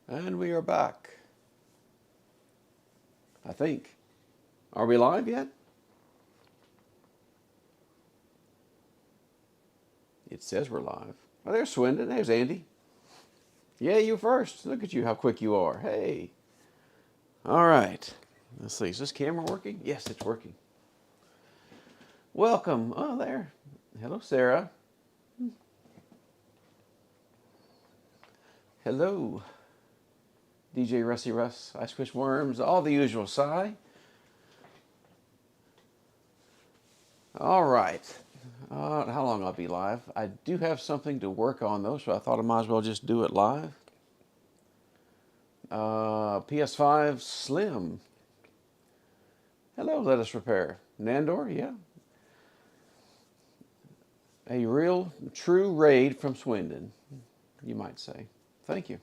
And we are back. I think. Are we live yet? It says we're live. Oh, there's Swindon. There's Andy. Yeah, you first. Look at you, how quick you are. Hey. All right. Let's see. Is this camera working? Yes, it's working. Welcome. Oh, there. Hello, Sarah. Hello. DJ Rusty Russ, I Squish Worms, all the usual. Sigh. All right. How long I'll be live? I do have something to work on though, so I thought I might as well just do it live. PS5 Slim. Hello, Let Us Repair. Nandor, yeah. A real, true raid from Swindon, you might say. Thank you.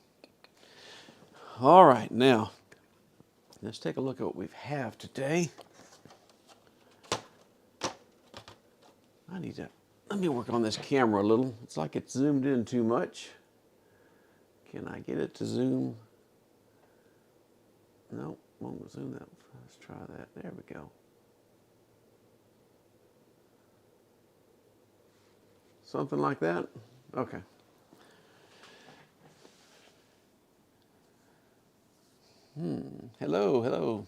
All right, now, let's take a look at what we have today. Let me work on this camera a little. It's like it's zoomed in too much. Can I get it to zoom? No, won't zoom that. Let's try that. There we go. Something like that? Okay. Hello, hello.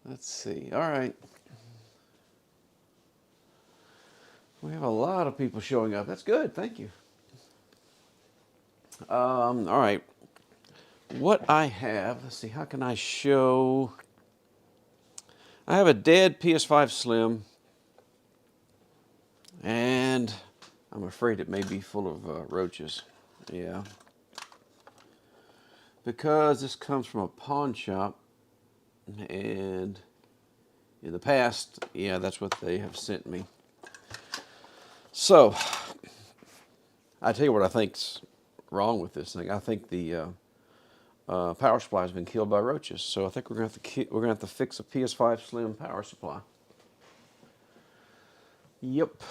Let's see. All right. We have a lot of people showing up. That's good. Thank you. All right. What I have, let's see, how can I show? I have a dead PS5 Slim, and I'm afraid it may be full of roaches. Yeah. Because this comes from a pawn shop, and in the past, yeah, that's what they have sent me. So, I tell you what I think's wrong with this thing. I think the power supply has been killed by roaches. So I think we're gonna have to fix a PS5 Slim power supply. Yep.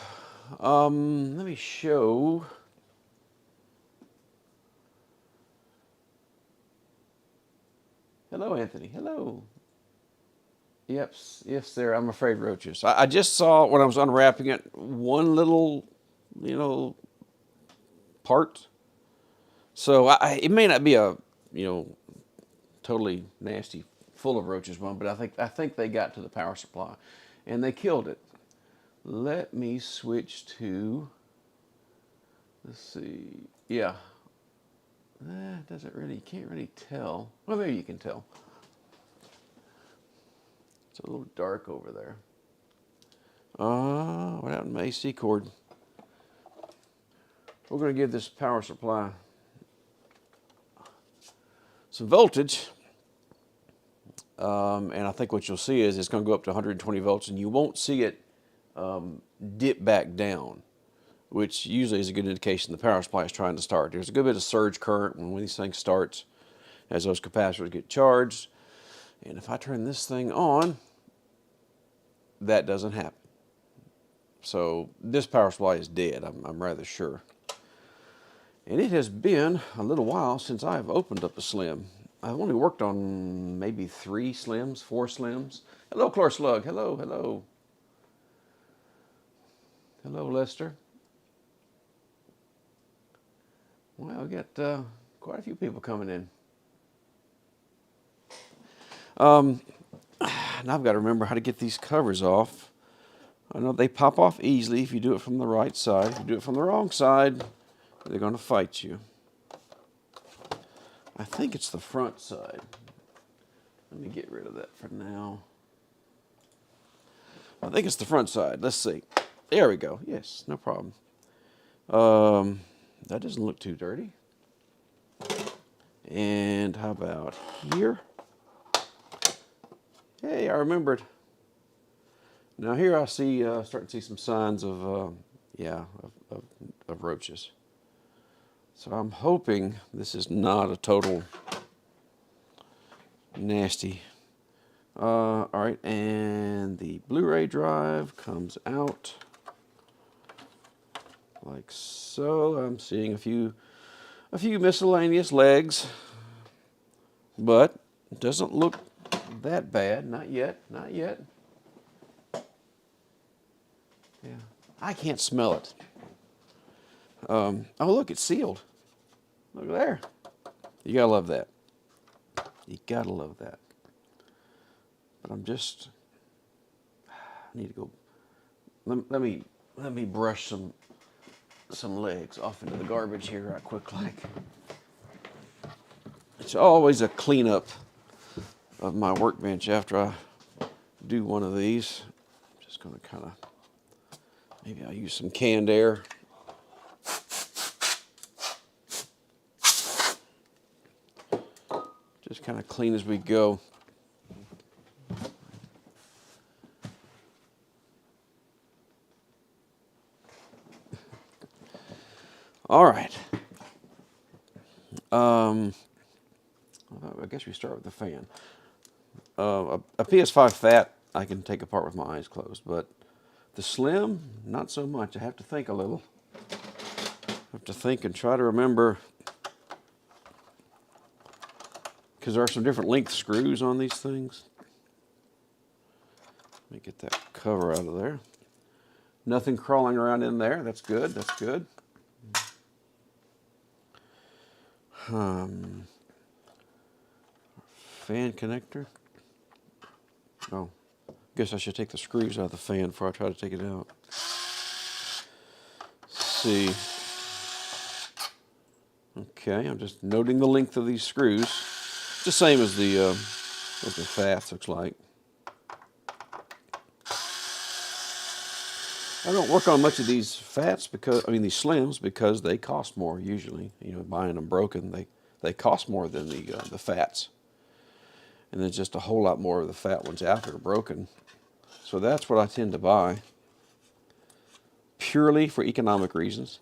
Let me show. Hello, Anthony. Hello. Yep, yes, sir. I'm afraid roaches. I just saw when I was unwrapping it one little, part. So it may not be a, totally nasty, full of roaches one, but I think they got to the power supply, and they killed it. Let me switch to. Let's see. Yeah. Doesn't really. You can't really tell. Well, maybe you can tell. It's a little dark over there. What happened to my AC cord? We're going to give this power supply some voltage. And I think what you'll see is it's going to go up to 120 volts, and you won't see it dip back down, which usually is a good indication the power supply is trying to start. There's a good bit of surge current when these things starts as those capacitors get charged. And if I turn this thing on, that doesn't happen. So this power supply is dead, I'm rather sure. And it has been a little while since I've opened up a Slim. I've only worked on maybe 3 Slims, 4 Slims. Hello, Chlor Slug. Hello, hello. Hello, Lester. Well, we got quite a few people coming in. Now I've got to remember how to get these covers off. I know they pop off easily if you do it from the right side. If you do it from the wrong side, they're going to fight you. I think it's the front side. Let me get rid of that for now. I think it's the front side. Let's see. There we go. Yes, no problem. That doesn't look too dirty. And how about here? Hey, I remembered. Now here I see, starting to see some signs of, of roaches. So I'm hoping this is not a total nasty. All right, and the Blu-ray drive comes out like so. I'm seeing a few miscellaneous legs, but it doesn't look that bad. Not yet. Not yet. Yeah, I can't smell it. Oh, look, it's sealed. Look there. You gotta love that. You gotta love that. But I'm just. I need to go. Let me brush some legs off into the garbage here right quick. Like it's always a cleanup of my workbench after I do one of these. I'm just gonna kind of. Maybe I'll use some canned air. Just kind of clean as we go. All right. I guess we start with the fan. A PS5 Fat I can take apart with my eyes closed, but the Slim, not so much. I have to think a little. I have to think and try to remember, because there are some different length screws on these things. Let me get that cover out of there. Nothing crawling around in there. That's good. That's good. Fan connector. Oh, guess I should take the screws out of the fan before I try to take it out. Let's see. Okay, I'm just noting the length of these screws. It's the same as the Fats, looks like. I don't work on much of these Fats because, I mean, these Slims, because they cost more usually. You know, buying them broken, they cost more than the Fats. And there's just a whole lot more of the Fat ones out there broken. So that's what I tend to buy, purely for economic reasons.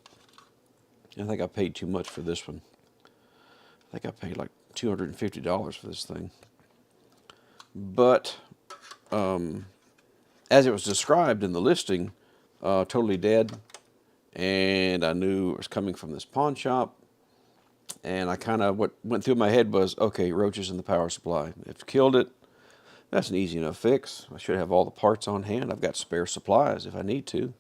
I think I paid too much for this one. I think I paid like $250 for this thing. But as it was described in the listing, totally dead. And I knew it was coming from this pawn shop. And I kind of, what went through my head was, okay, roaches in the power supply. It's killed it. That's an easy enough fix. I should have all the parts on hand. I've got spare supplies if I need to.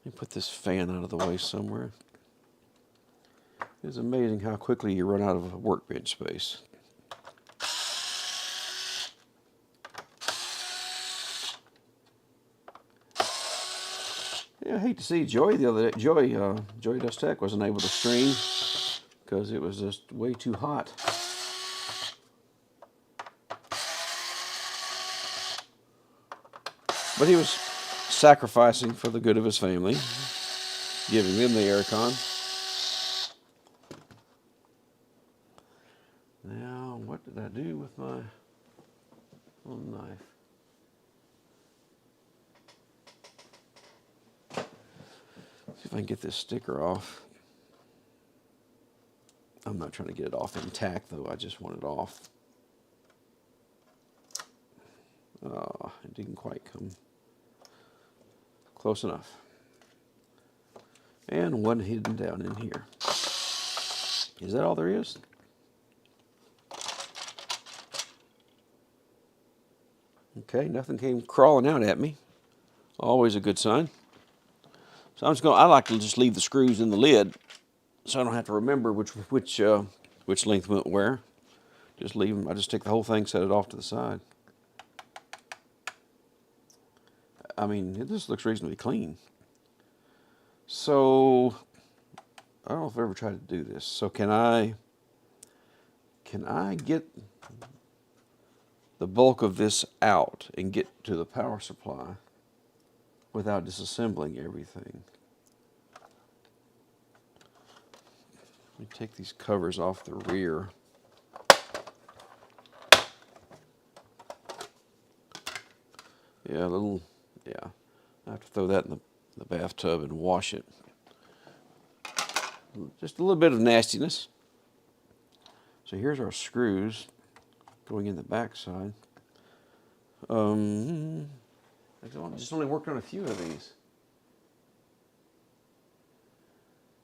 Let me put this fan out of the way somewhere. It's amazing how quickly you run out of workbench space. Yeah, I hate to see Joey the other day. Joey Does Tech wasn't able to stream because it was just way too hot. But he was sacrificing for the good of his family, giving them the aircon. Now, what did I do with my little knife? See if I can get this sticker off. I'm not trying to get it off intact, though. I just want it off. It didn't quite come close enough. And one hidden down in here. Is that all there is? Okay, nothing came crawling out at me. Always a good sign. So I like to just leave the screws in the lid, so I don't have to remember which length went where. Just leave them. I just take the whole thing, set it off to the side. I mean, this looks reasonably clean. So I don't know if I've ever tried to do this. So can I get the bulk of this out and get to the power supply without disassembling everything? Let me take these covers off the rear. Yeah, I have to throw that in the bathtub and wash it. Just a little bit of nastiness. So here's our screws going in the back side. I just only worked on a few of these.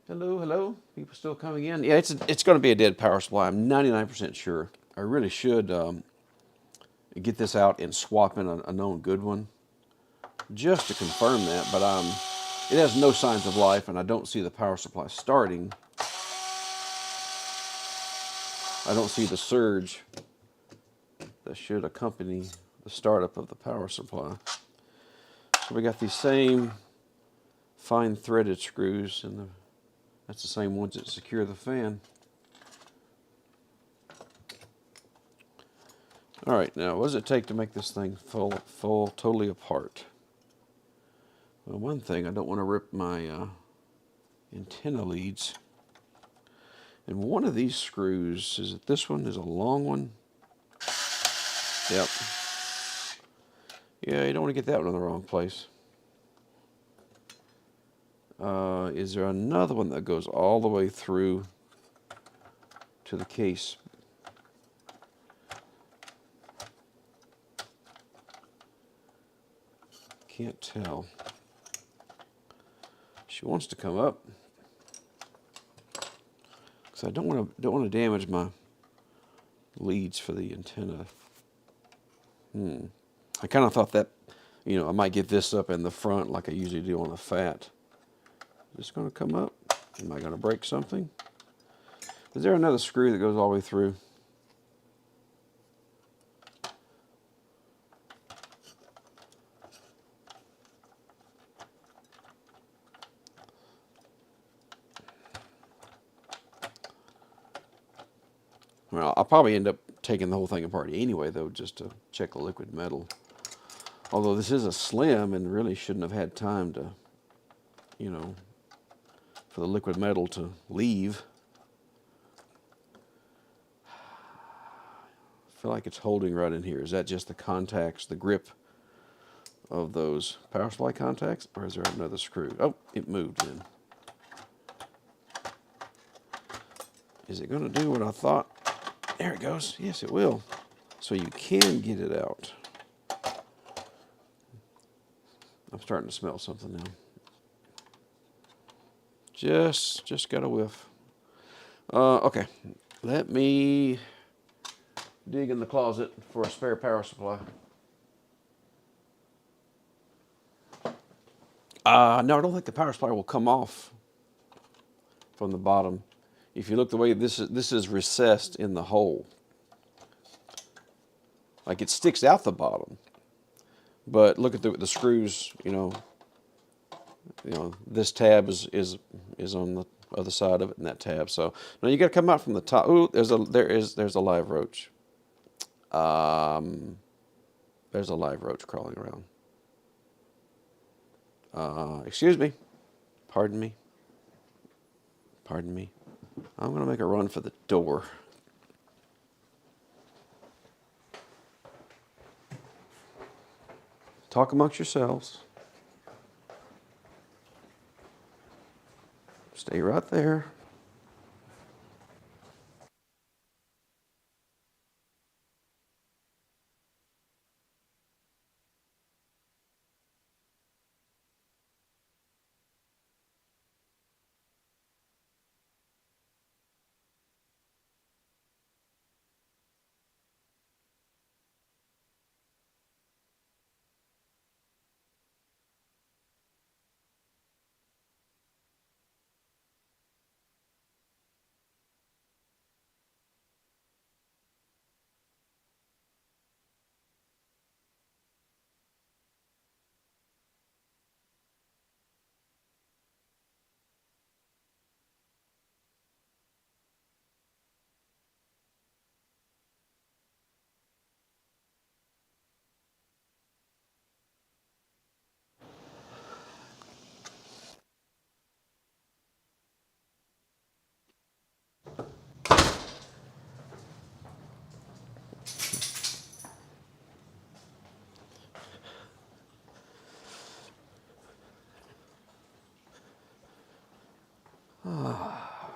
Hello, hello. People still coming in? Yeah, it's going to be a dead power supply. I'm 99% sure. I really should get this out and swap in a known good one just to confirm that. But it has no signs of life, and I don't see the power supply starting. I don't see the surge that should accompany the startup of the power supply. So we got these same fine threaded screws, and that's the same ones that secure the fan. All right, now what does it take to make this thing fall totally apart? Well, one thing, I don't want to rip my antenna leads. And one of these screws, is it this one? Is a long one? Yep. Yeah, you don't want to get that one in the wrong place. Is there another one that goes all the way through to the case? Can't tell. She wants to come up, because I don't want to damage my leads for the antenna. I kind of thought that, I might get this up in the front like I usually do on a Fat. Is this going to come up? Am I going to break something? Is there another screw that goes all the way through? Well, I'll probably end up taking the whole thing apart anyway, though, just to check the liquid metal. Although this is a Slim and really shouldn't have had time to, for the liquid metal to leave. I feel like it's holding right in here. Is that just the contacts, the grip of those power supply contacts, or is there another screw? Oh, it moved in. Is it going to do what I thought? There it goes. Yes, it will. So you can get it out. I'm starting to smell something now. Just got a whiff. Okay, let me dig in the closet for a spare power supply. No, I don't think the power supply will come off from the bottom. If you look the way this is recessed in the hole. Like it sticks out the bottom. But look at the screws, this tab is on the other side of it, and that tab. So now you got to come out from the top. Ooh, there's a live roach. There's a live roach crawling around. Excuse me. Pardon me. Pardon me. I'm going to make a run for the door. Talk amongst yourselves. Stay right there.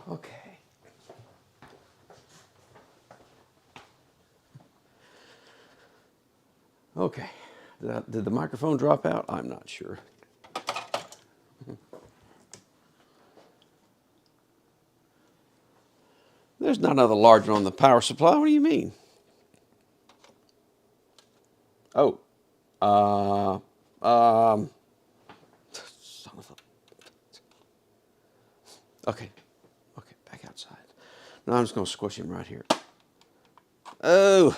Okay. Okay, did the microphone drop out? I'm not sure. There's not another large one on the power supply. What do you mean? Oh, uh, um, son of a. Okay, okay, back outside. No, I'm just gonna squish him right here. Oh.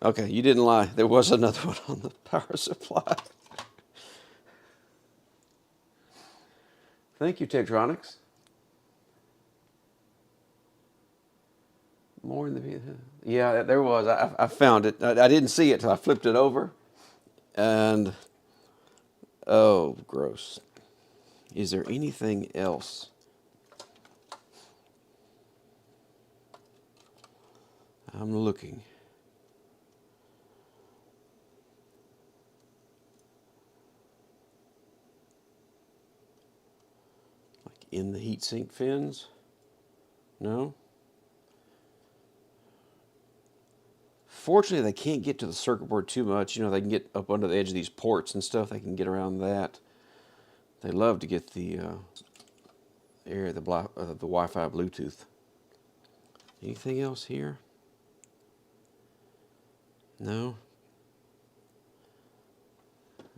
Okay, you didn't lie. There was another one on the power supply. Thank you, Tektronix. More in the... Yeah, there was. I found it. I didn't see it till I flipped it over. And, oh, gross. Is there anything else? I'm looking. Like in the heatsink fins? No? Fortunately, they can't get to the circuit board too much. You know, they can get up under the edge of these ports and stuff. They can get around that. They love to get the area, the Wi-Fi Bluetooth. Anything else here? No?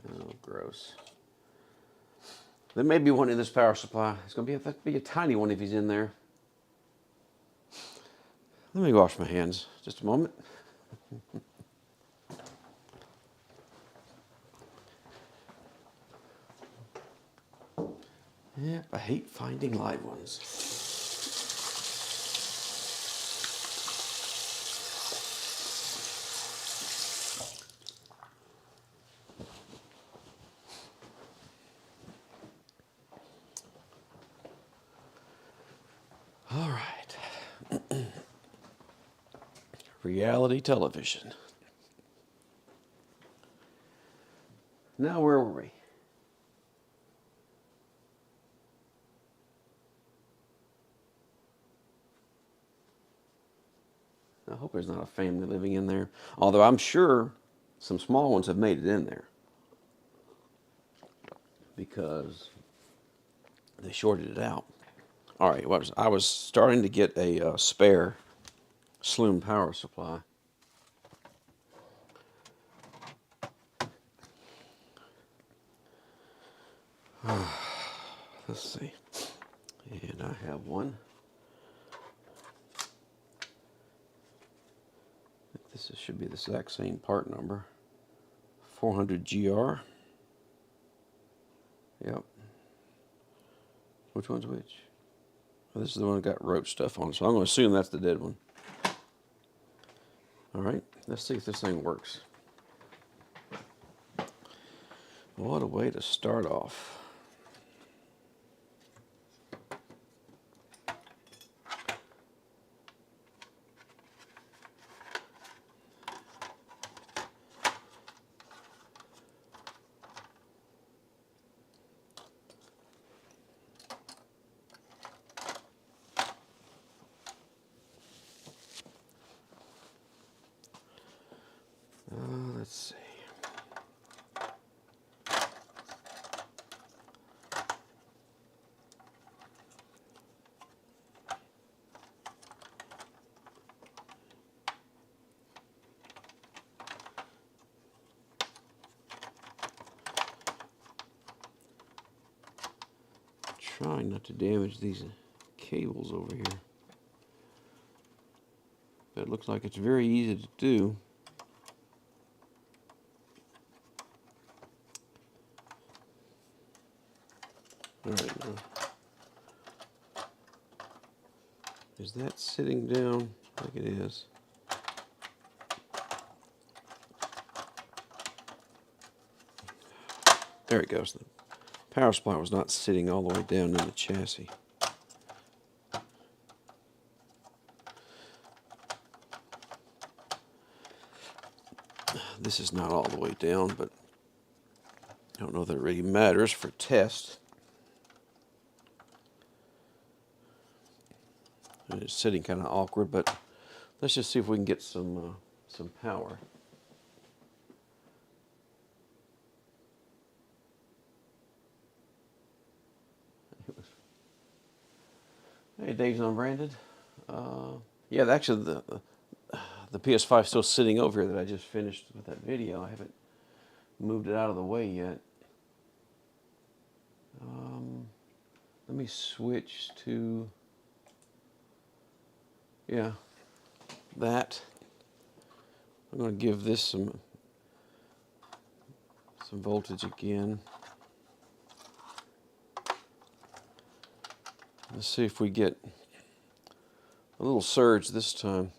Oh, gross. There may be one in this power supply. It's going to be a tiny one if he's in there. Let me wash my hands just a moment. Yep, I hate finding live ones. All right. Reality television. Now, where were we? I hope there's not a family living in there. Although I'm sure some small ones have made it in there. Because they shorted it out. All right, I was starting to get a spare Slim power supply. Let's see. And I have one. This should be the exact same part number. 400GR. Yep. Which one's which? Oh, this is the one that got roach stuff on it, so I'm going to assume that's the dead one. All right, let's see if this thing works. What a way to start off. Let's see. Trying not to damage these cables over here. But it looks like it's very easy to do. All right, now. Is that sitting down? I think it is. There it goes. The power supply was not sitting all the way down in the chassis. This is not all the way down, but I don't know that it really matters for test. And it's sitting kind of awkward, but let's just see if we can get some some power. Hey, Dave's unbranded. Yeah, actually the PS5 is still sitting over here that I just finished with that video. I haven't moved it out of the way yet. Let me switch to, yeah, that. I'm going to give this some voltage again. Let's see if we get a little surge this time.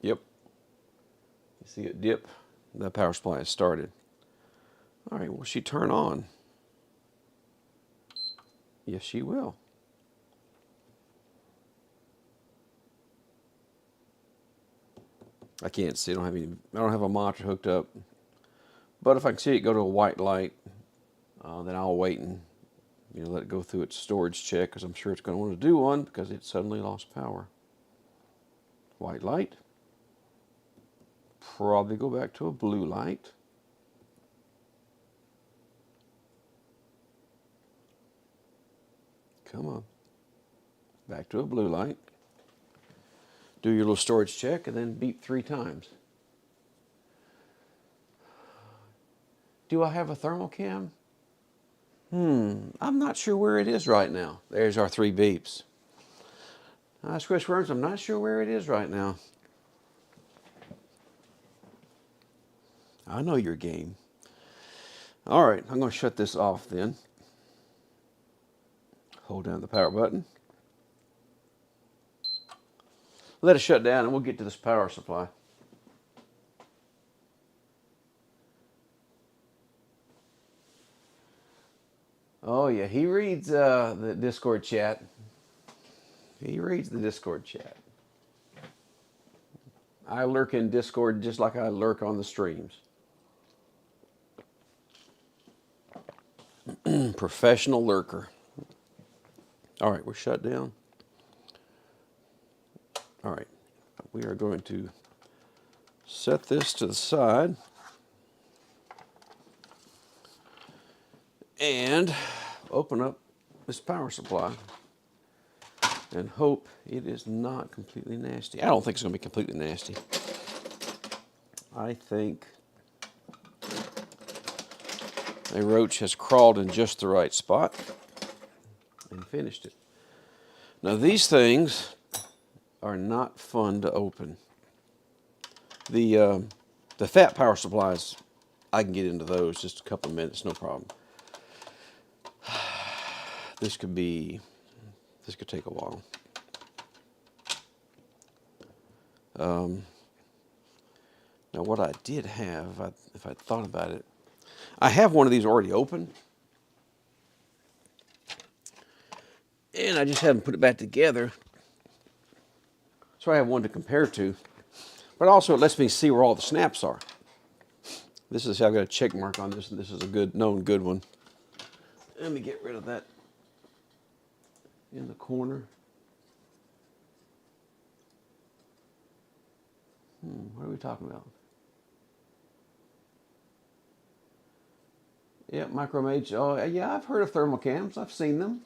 Yep. You see it dip? The power supply has started. All right, will she turn on? Yes, she will. I can't see. I don't have a monitor hooked up. But if I can see it go to a white light, then I'll wait and let it go through its storage check, because I'm sure it's going to want to do one because it suddenly lost power. White light. Probably go back to a blue light. Come on. Back to a blue light. Do your little storage check and then beep 3 times. Do I have a thermal cam? I'm not sure where it is right now. There's our 3 beeps. Squish Worms, I'm not sure where it is right now. I know your game. All right, I'm going to shut this off then. Hold down the power button. Let it shut down and we'll get to this power supply. Oh yeah, he reads the Discord chat. He reads the Discord chat. I lurk in Discord just like I lurk on the streams. Professional lurker. All right, we're shut down. All right, we are going to set this to the side and open up this power supply and hope it is not completely nasty. I don't think it's going to be completely nasty. I think a roach has crawled in just the right spot and finished it. Now these things are not fun to open. The fat power supplies, I can get into those just a couple of minutes, no problem. This could take a while. Now what I did have, if I thought about it, I have one of these already open, and I just haven't put it back together. So I have one to compare to, but also it lets me see where all the snaps are. This is how I've got a check mark on this, and this is a known good one. Let me get rid of that in the corner. What are we talking about? Yeah, Micromage. Oh, yeah, I've heard of thermal cams. I've seen them.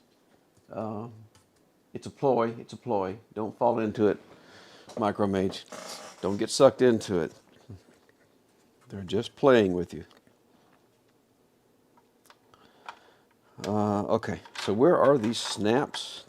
It's a ploy. It's a ploy. Don't fall into it, Micromage. Don't get sucked into it. They're just playing with you. Okay, so where are these snaps?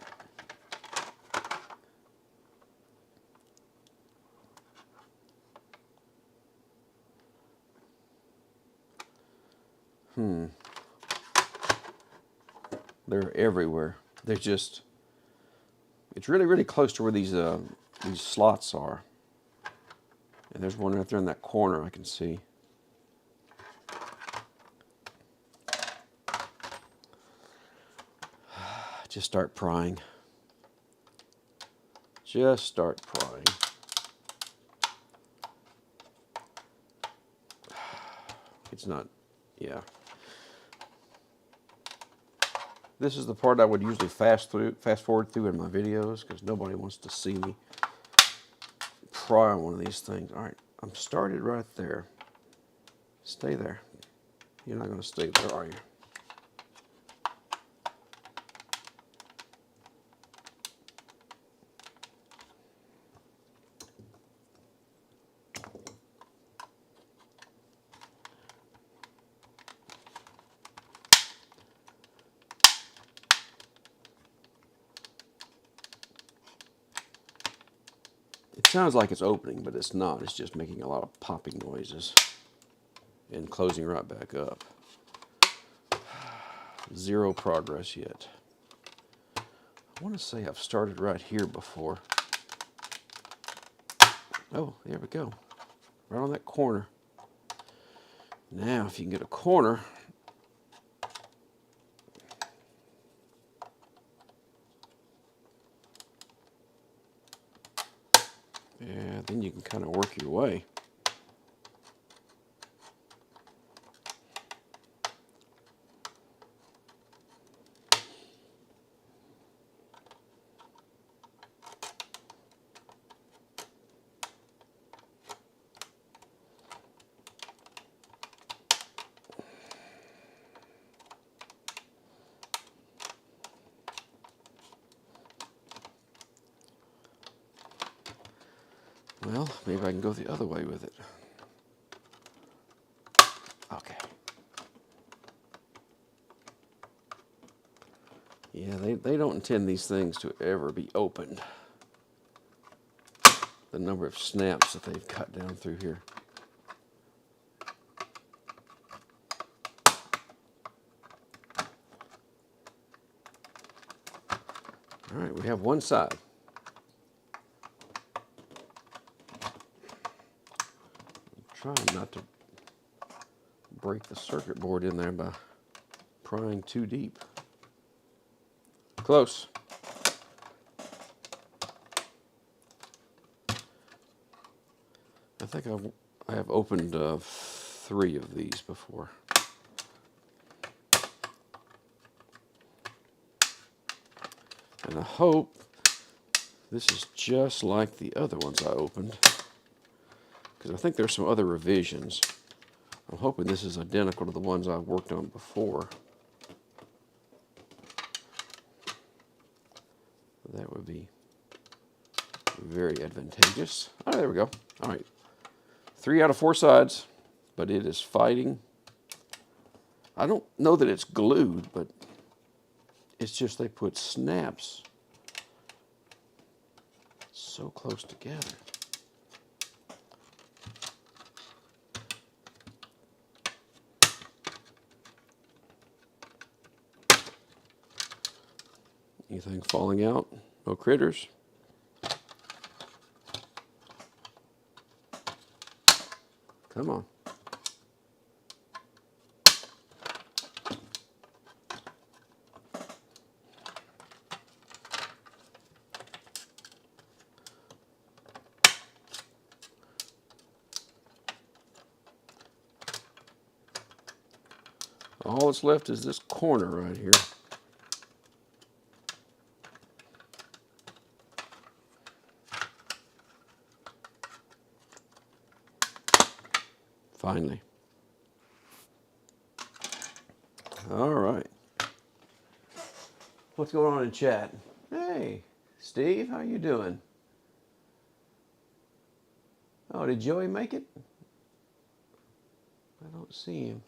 They're everywhere. They're just, it's really, really close to where these slots are. And there's one right there in that corner I can see. Just start prying. Just start prying. It's not, yeah. This is the part I would usually fast forward through in my videos because nobody wants to see me try one of these things. All right, I'm started right there. Stay there. You're not going to stay there, are you? It sounds like it's opening, but it's not. It's just making a lot of popping noises and closing right back up. Zero progress yet. I want to say I've started right here before. Oh, there we go. Right on that corner. Now, if you can get a corner, yeah, then you can kind of work your way. Well, maybe I can go the other way with it. Okay. Yeah, they don't intend these things to ever be opened. The number of snaps that they've cut down through here. All right, we have one side. I'm trying not to break the circuit board in there by prying too deep. Close. I think I have opened 3 of these before. And I hope this is just like the other ones I opened, because I think there's some other revisions. I'm hoping this is identical to the ones I've worked on before. That would be very advantageous. Oh, there we go. All right. 3 out of 4 sides, but it is fighting. I don't know that it's glued, but it's just they put snaps so close together. Anything falling out? No critters? Come on. All that's left is this corner right here. Finally. All right. What's going on in chat? Hey, Steve, how you doing? Oh, did Joey make it? I don't see him.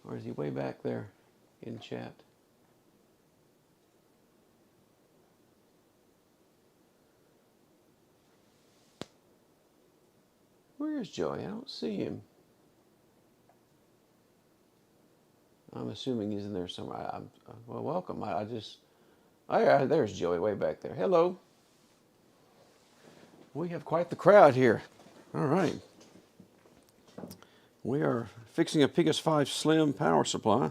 Or is he way back there in chat? Where is Joey? I don't see him. I'm assuming he's in there somewhere. Well, welcome. Oh, yeah, there's Joey way back there. Hello. We have quite the crowd here. All right. We are fixing a PS5 Slim power supply.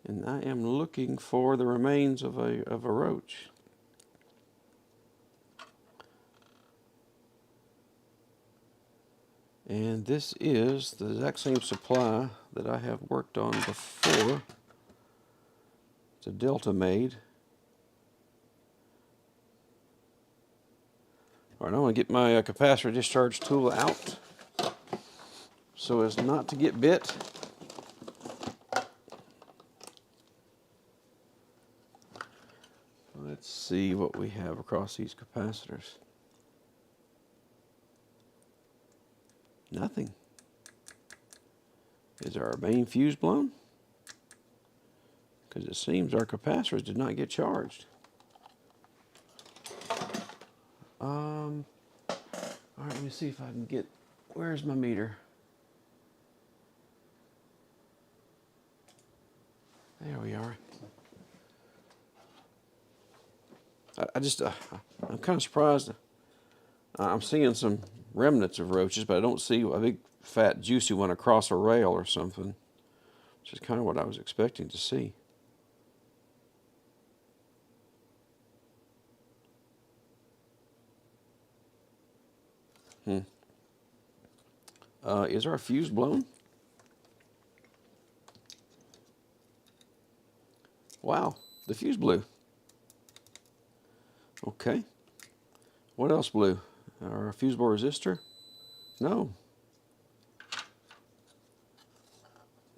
And I am looking for the remains of a roach. And this is the exact same supply that I have worked on before. It's a Delta made. All right, I want to get my capacitor discharge tool out so as not to get bit. Let's see what we have across these capacitors. Nothing. Is our main fuse blown? Because it seems our capacitors did not get charged. All right, let me see if I can get, where's my meter? There we are. I'm kind of surprised. I'm seeing some remnants of roaches, but I don't see a big, fat, juicy one across a rail or something, which is kind of what I was expecting to see. Is our fuse blown? Wow, the fuse blew. Okay. What else blew? Our fusible resistor? No.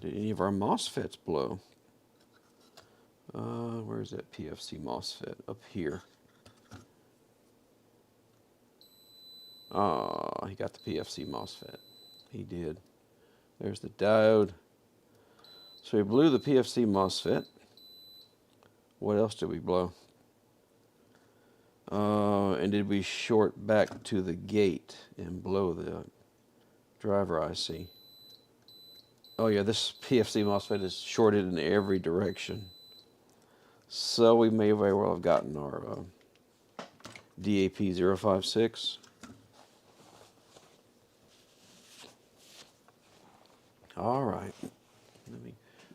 Did any of our MOSFETs blow? Where's that PFC MOSFET? Up here. Oh, he got the PFC MOSFET. He did. There's the diode. So we blew the PFC MOSFET. What else did we blow? And did we short back to the gate and blow the driver IC? Oh yeah, this PFC MOSFET is shorted in every direction. So we may very well have gotten our DAP056. All right.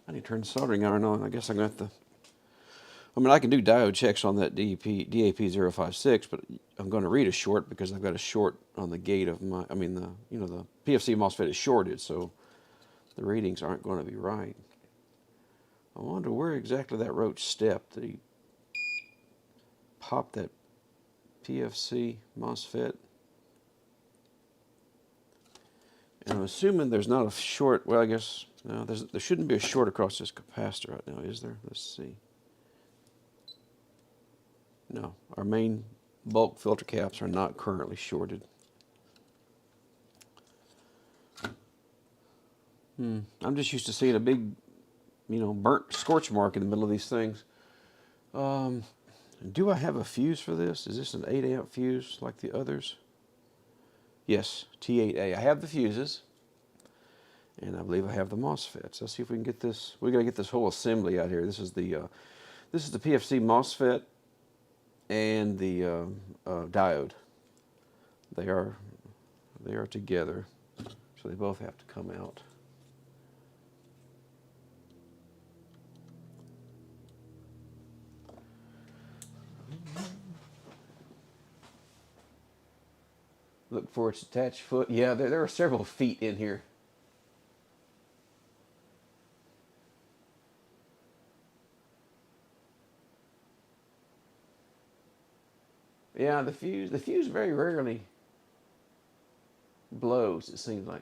I need to turn the soldering iron on. I guess I'm going to have to. I mean, I can do diode checks on that DAP056, but I'm going to read a short because I've got a short on the gate of my. I mean, the PFC MOSFET is shorted, so the readings aren't going to be right. I wonder where exactly that roach stepped. Did he pop that PFC MOSFET? And I'm assuming there's not a short. Well, I guess no. There shouldn't be a short across this capacitor right now, is there? Let's see. No, our main bulk filter caps are not currently shorted. I'm just used to seeing a big, burnt scorch mark in the middle of these things. Do I have a fuse for this? Is this an 8 amp fuse like the others? Yes, T8A. I have the fuses, and I believe I have the MOSFETs. Let's see if we can get this. We got to get this whole assembly out here. This is the PFC MOSFET and the diode. They are together, so they both have to come out. Look for its attached foot. Yeah, there are several feet in here. Yeah, the fuse very rarely blows, it seems like.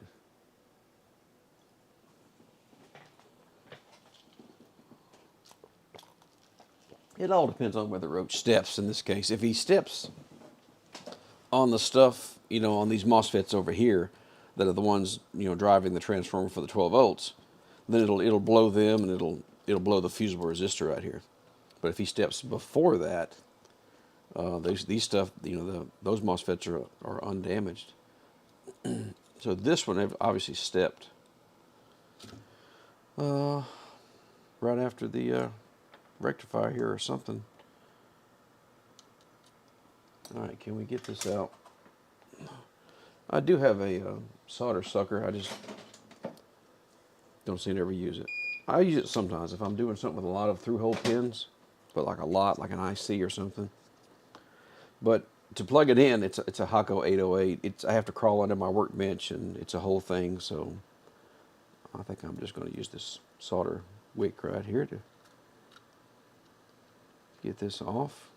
It all depends on where the roach steps in this case. If he steps on the stuff, on these MOSFETs over here that are the ones, driving the transformer for the 12 volts, then it'll blow them and it'll blow the fusible resistor right here. But if he steps before that, these stuff, those MOSFETs are undamaged. So this one obviously stepped right after the rectifier here or something. All right, can we get this out? I do have a solder sucker. I just don't seem to ever use it. I use it sometimes if I'm doing something with a lot of through-hole pins, but like an IC or something. But to plug it in, it's a Hakko 808. I have to crawl under my workbench, and it's a whole thing. So I think I'm just going to use this solder wick right here to get this off.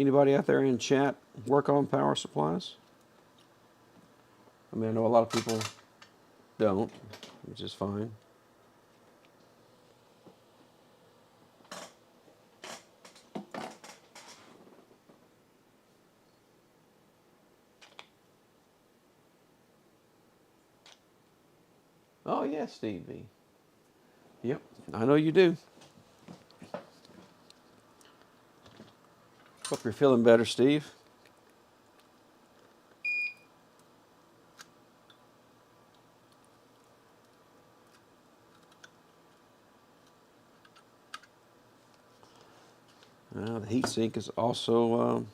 Anybody out there in chat work on power supplies? I mean, I know a lot of people don't, which is fine. Oh, yeah, Steve B. Yep, I know you do. Hope you're feeling better, Steve. The heat sink is also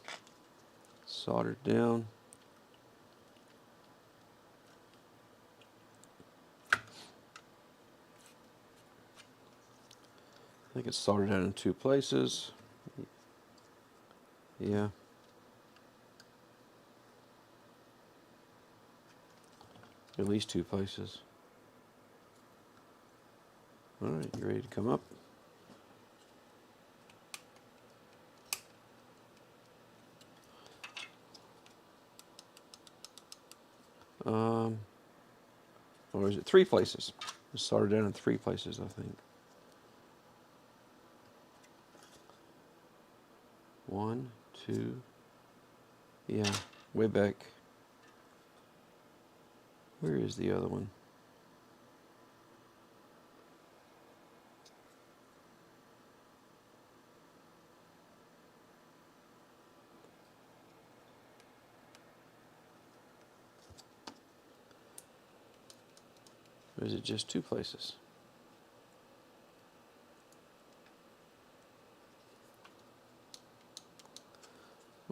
soldered down. I think it's soldered down in 2 places. Yeah. At least 2 places. All right, you ready to come up? Or is it 3 places? It's soldered down in 3 places, I think. 1, 2. Yeah, way back. Where is the other one? Or is it just 2 places?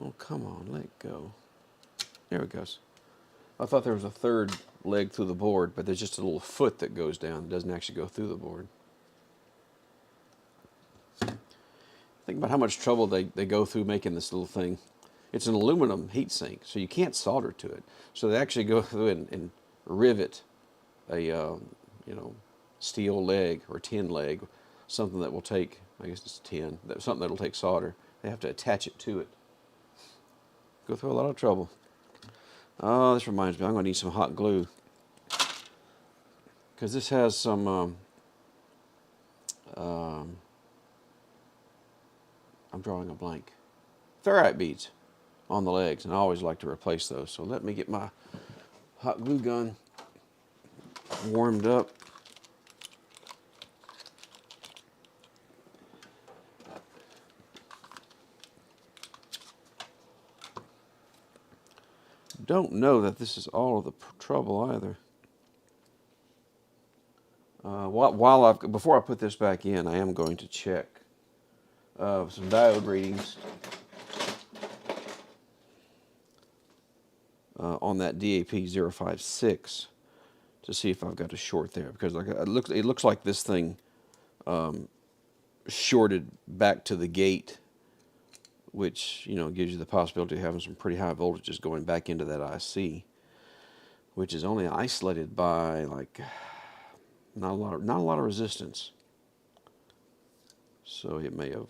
Oh, come on, let go. There it goes. I thought there was a 3rd leg through the board, but there's just a little foot that goes down. It doesn't actually go through the board. Think about how much trouble they go through making this little thing. It's an aluminum heat sink, so you can't solder to it. So they actually go through and rivet a steel leg or tin leg, something that will take, I guess it's tin, something that will take solder. They have to attach it to it. Go through a lot of trouble. Oh, this reminds me, I'm going to need some hot glue, because this has some I'm drawing a blank. Ferrite beads on the legs, and I always like to replace those. So let me get my hot glue gun warmed up. Don't know that this is all of the trouble either. Before I put this back in, I am going to check some diode readings on that DAP056 to see if I've got a short there, because it looks like this thing shorted back to the gate, which gives you the possibility of having some pretty high voltages going back into that IC, which is only isolated by not a lot of resistance. So it may have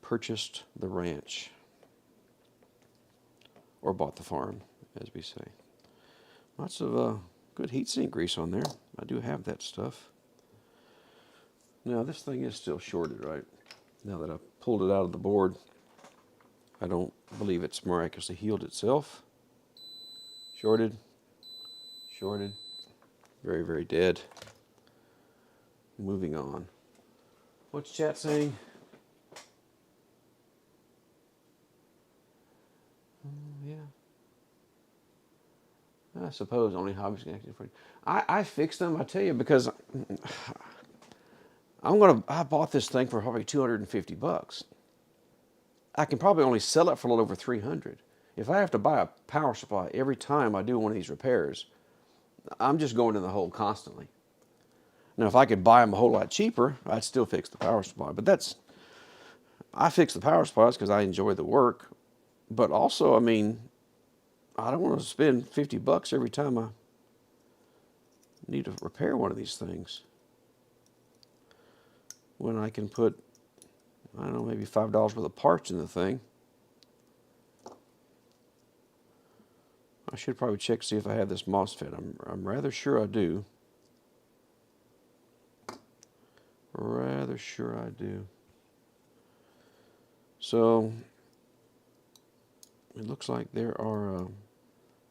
purchased the ranch, or bought the farm, as we say. Lots of good heatsink grease on there. I do have that stuff. Now this thing is still shorted, right? Now that I've pulled it out of the board, I don't believe it's miraculously healed itself. Shorted, shorted, very, very dead. Moving on. What's chat saying? Yeah. I suppose only hobbies can actually afford. I fixed them, I tell you, because I bought this thing for probably $250. I can probably only sell it for a little over $300. If I have to buy a power supply every time I do one of these repairs, I'm just going in the hole constantly. Now, if I could buy them a whole lot cheaper, I'd still fix the power supply. But I fix the power supplies because I enjoy the work. But also, I mean, I don't want to spend $50 every time I need to repair one of these things, when I can put, I don't know, maybe $5 worth of parts in the thing. I should probably check to see if I have this MOSFET. I'm rather sure I do. Rather sure I do. So it looks like there are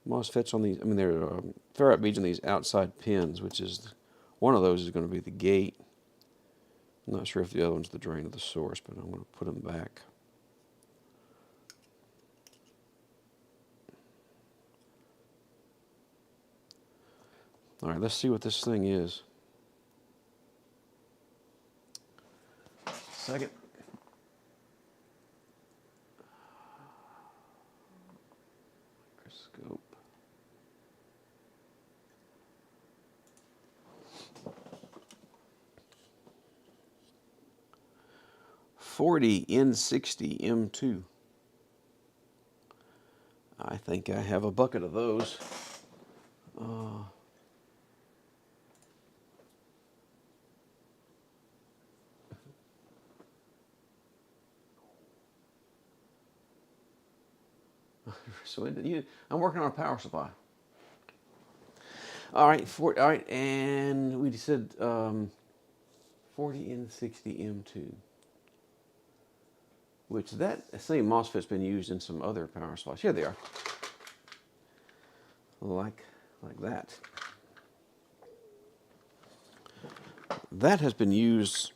MOSFETs on these. I mean, there are ferrite beads on these outside pins, which is one of those is going to be the gate. I'm not sure if the other one's the drain of the source, but I'm going to put them back. All right, let's see what this thing is. Second. Microscope. $40N60 M2. I think I have a bucket of those. So I'm working on a power supply. All right, all right, and we said 40N60 M2, which that same MOSFET's been used in some other power supplies. Here they are, like that. That has been used,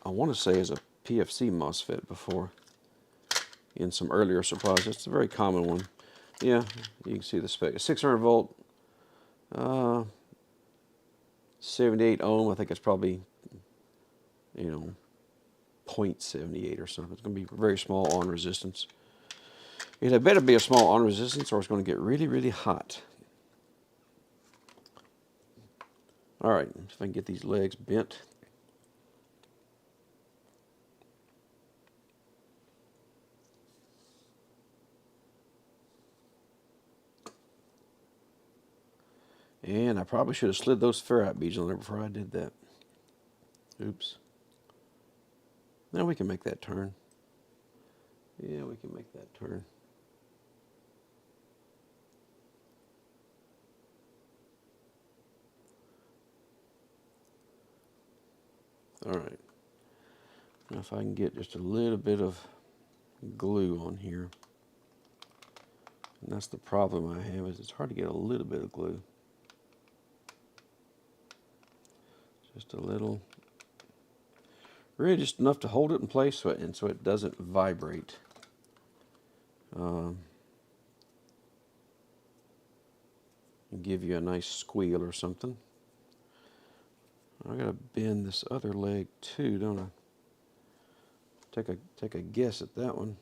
I want to say, as a PFC MOSFET before in some earlier supplies. It's a very common one. Yeah, you can see the spec. 600 volt, 78 ohm. I think it's probably, 0.78 or something. It's going to be very small on resistance. It had better be a small on resistance or it's going to get really, really hot. All right, if I can get these legs bent. And I probably should have slid those ferrite beads on there before I did that. Oops. Now we can make that turn. Yeah, we can make that turn. All right. Now if I can get just a little bit of glue on here. And that's the problem I have, is it's hard to get a little bit of glue. Just a little. Really just enough to hold it in place so it doesn't vibrate. And give you a nice squeal or something. I gotta bend this other leg too, don't I? Take a guess at that one.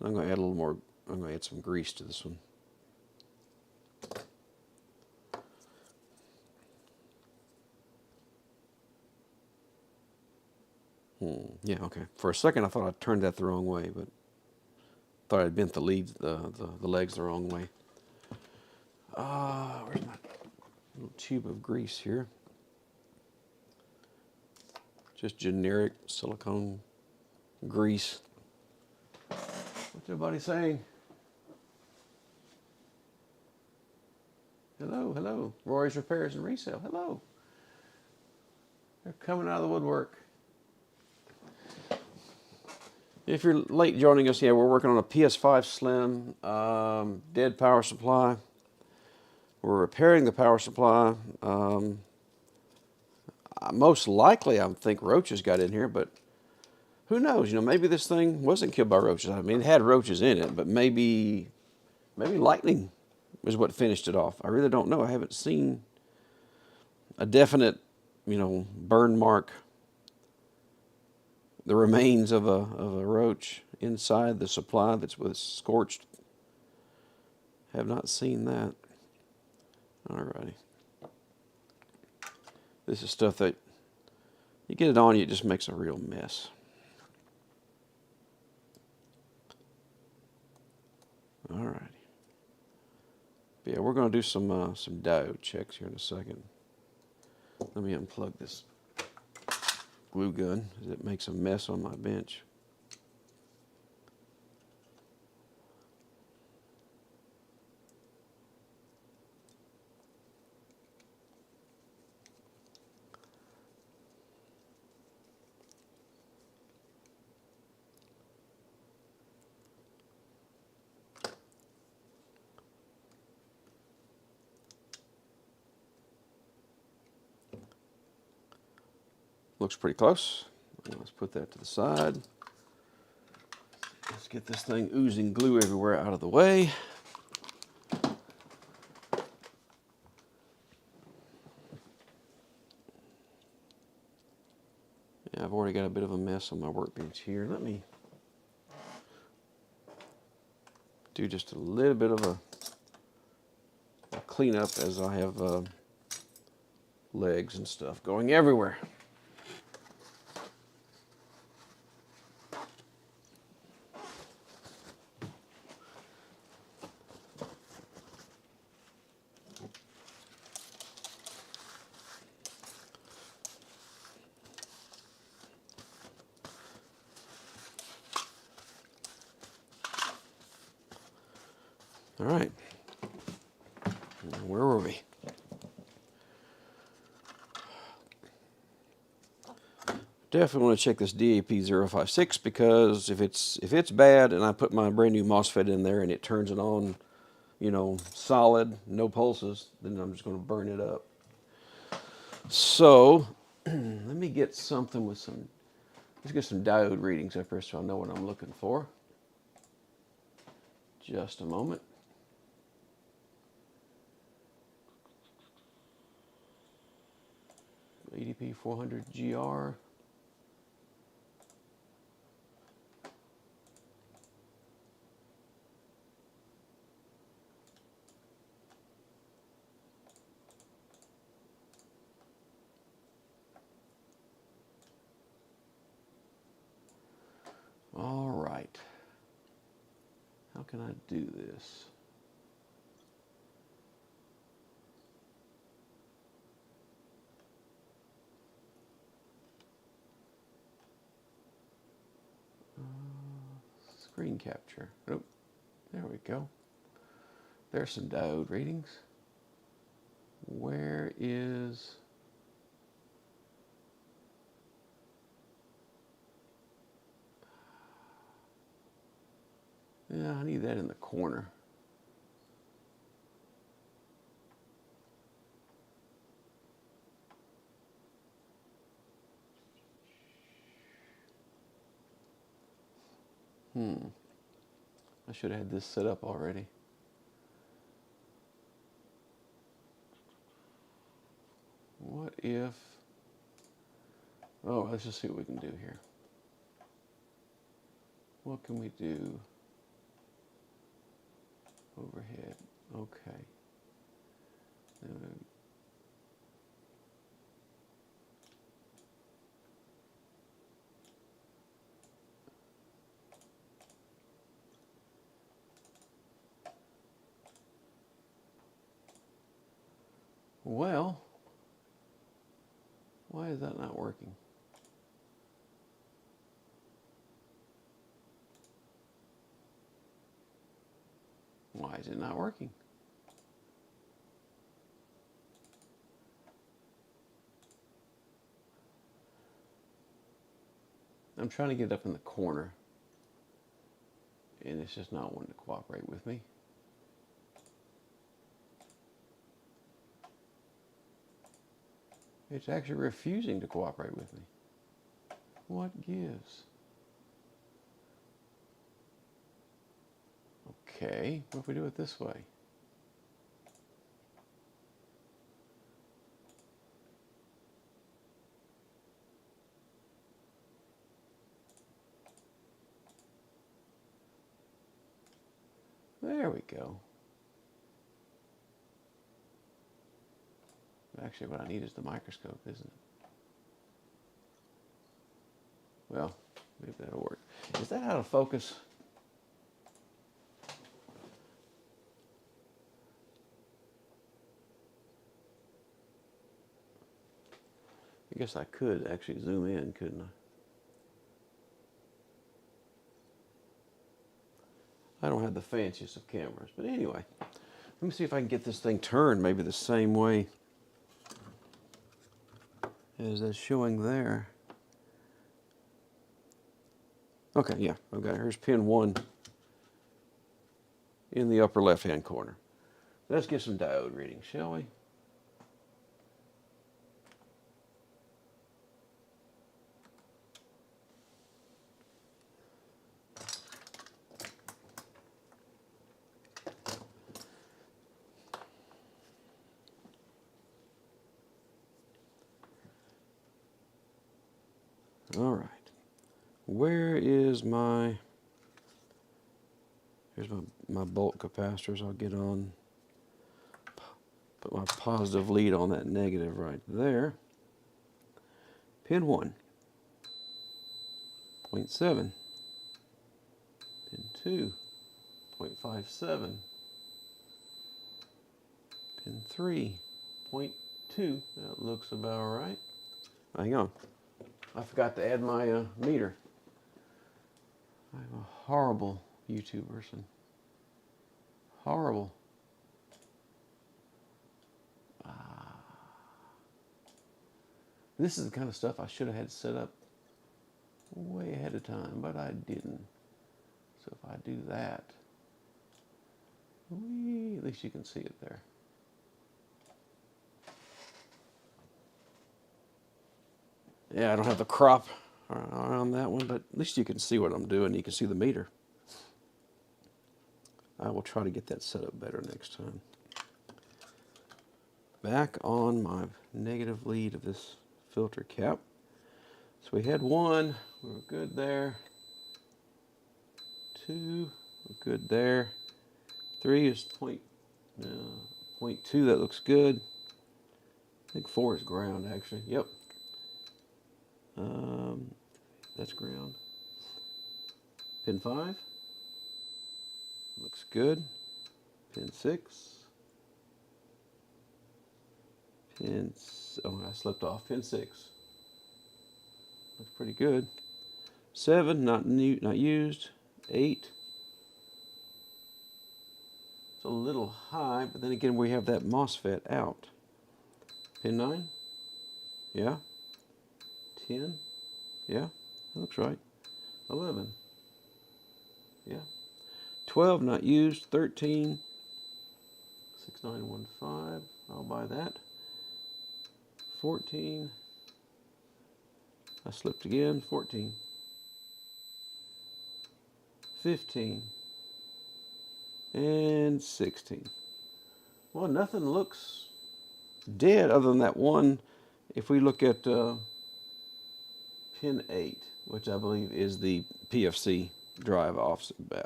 I'm gonna add a little more. I'm gonna add some grease to this one. Yeah, okay. For a second, I thought I turned that the wrong way, but thought I'd bent the legs the wrong way. Where's my little tube of grease here? Just generic silicone grease. What's everybody saying? Hello, hello. Rory's Repairs and Resale. Hello. They're coming out of the woodwork. If you're late joining us, yeah, we're working on a PS5 Slim, dead power supply. We're repairing the power supply. Most likely, I think roaches got in here, but who knows? Maybe this thing wasn't killed by roaches. I mean, it had roaches in it, but maybe lightning is what finished it off. I really don't know. I haven't seen a definite, burn mark. The remains of a roach inside the supply that was scorched. Have not seen that. Alrighty. This is stuff that you get it on you, it just makes a real mess. Alrighty. Yeah, we're going to do some diode checks here in a second. Let me unplug this glue gun as it makes a mess on my bench. Looks pretty close. Let's put that to the side. Let's get this thing oozing glue everywhere out of the way. Yeah, I've already got a bit of a mess on my workbench here. Let me do just a little bit of a cleanup as I have legs and stuff going everywhere. All right, where were we? Definitely want to check this DAP056 because if it's bad and I put my brand new MOSFET in there and it turns it on, you know, solid, no pulses, then I'm just going to burn it up. So let me get something with let's get some diode readings up here so I know what I'm looking for. Just a moment. ADP 400GR. All right. How can I do this? Screen capture. Oh, there we go. There's some diode readings. Where is... Yeah, I need that in the corner. I should have had this set up already. What if... Oh, let's just see what we can do here. What can we do? Overhead. Okay. Well, why is that not working? Why is it not working? I'm trying to get it up in the corner, and it's just not wanting to cooperate with me. It's actually refusing to cooperate with me. What gives? Okay, what if we do it this way? There we go. Actually, what I need is the microscope, isn't it? Well, maybe that'll work. Is that out of focus? I guess I could actually zoom in, couldn't I? I don't have the fanciest of cameras, but anyway, let me see if I can get this thing turned maybe the same way as that's showing there. Okay, yeah, I've got it. Here's pin 1 in the upper left-hand corner. Let's get some diode readings, shall we? All right. Where is my... Here's my bulk capacitors. I'll get on, put my positive lead on that negative right there. Pin 1, 0.7. Pin 2, 0.57. Pin 3, 0.2. That looks about right. Hang on. I forgot to add my meter. I'm a horrible YouTube person. Horrible. This is the kind of stuff I should have had set up way ahead of time, but I didn't. So if I do that, at least you can see it there. Yeah, I don't have the crop around that one, but at least you can see what I'm doing. You can see the meter. I will try to get that set up better next time. Back on my negative lead of this filter cap. So we had 1, we were good there. 2, we're good there. 3 is 0.2, that looks good. I think 4 is ground actually, yep. That's ground. Pin 5, looks good. Pin 6. Oh, I slipped off. Pin 6. Looks pretty good. 7, not used. 8. It's a little high, but then again we have that MOSFET out. Pin 9. Yeah. 10. Yeah, that looks right. 11. Yeah. 12, not used. 13. 6915. I'll buy that. 14. I slipped again. 14. 15. And 16. Well, nothing looks dead other than that one. If we look at pin 8, which I believe is the PFC drive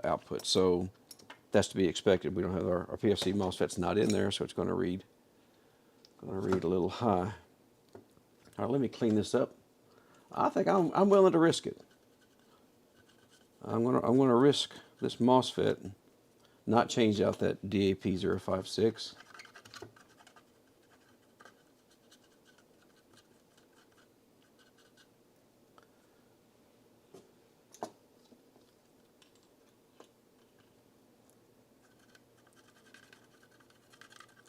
output. So that's to be expected. We don't have our PFC MOSFET's not in there, so it's going to read a little high. All right, let me clean this up. I think I'm willing to risk it. I'm gonna risk this MOSFET, not change out that DAP056.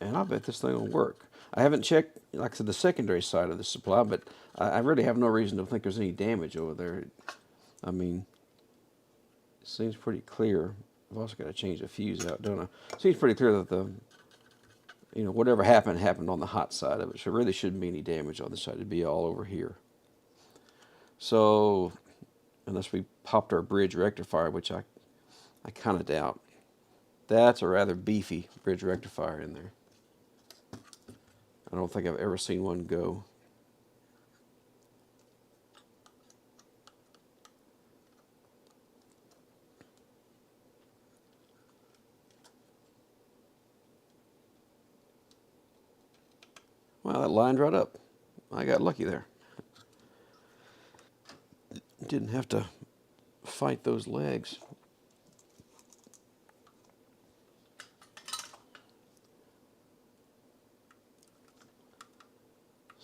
And I bet this thing will work. I haven't checked, like I said, the secondary side of the supply, but I really have no reason to think there's any damage over there. I mean, it seems pretty clear. I've also got to change the fuse out, don't I? It seems pretty clear that whatever happened on the hot side of it. So it really shouldn't be any damage on this side. It'd be all over here. So, unless we popped our bridge rectifier, which I kind of doubt. That's a rather beefy bridge rectifier in there. I don't think I've ever seen one go. Well, that lined right up. I got lucky there. Didn't have to fight those legs.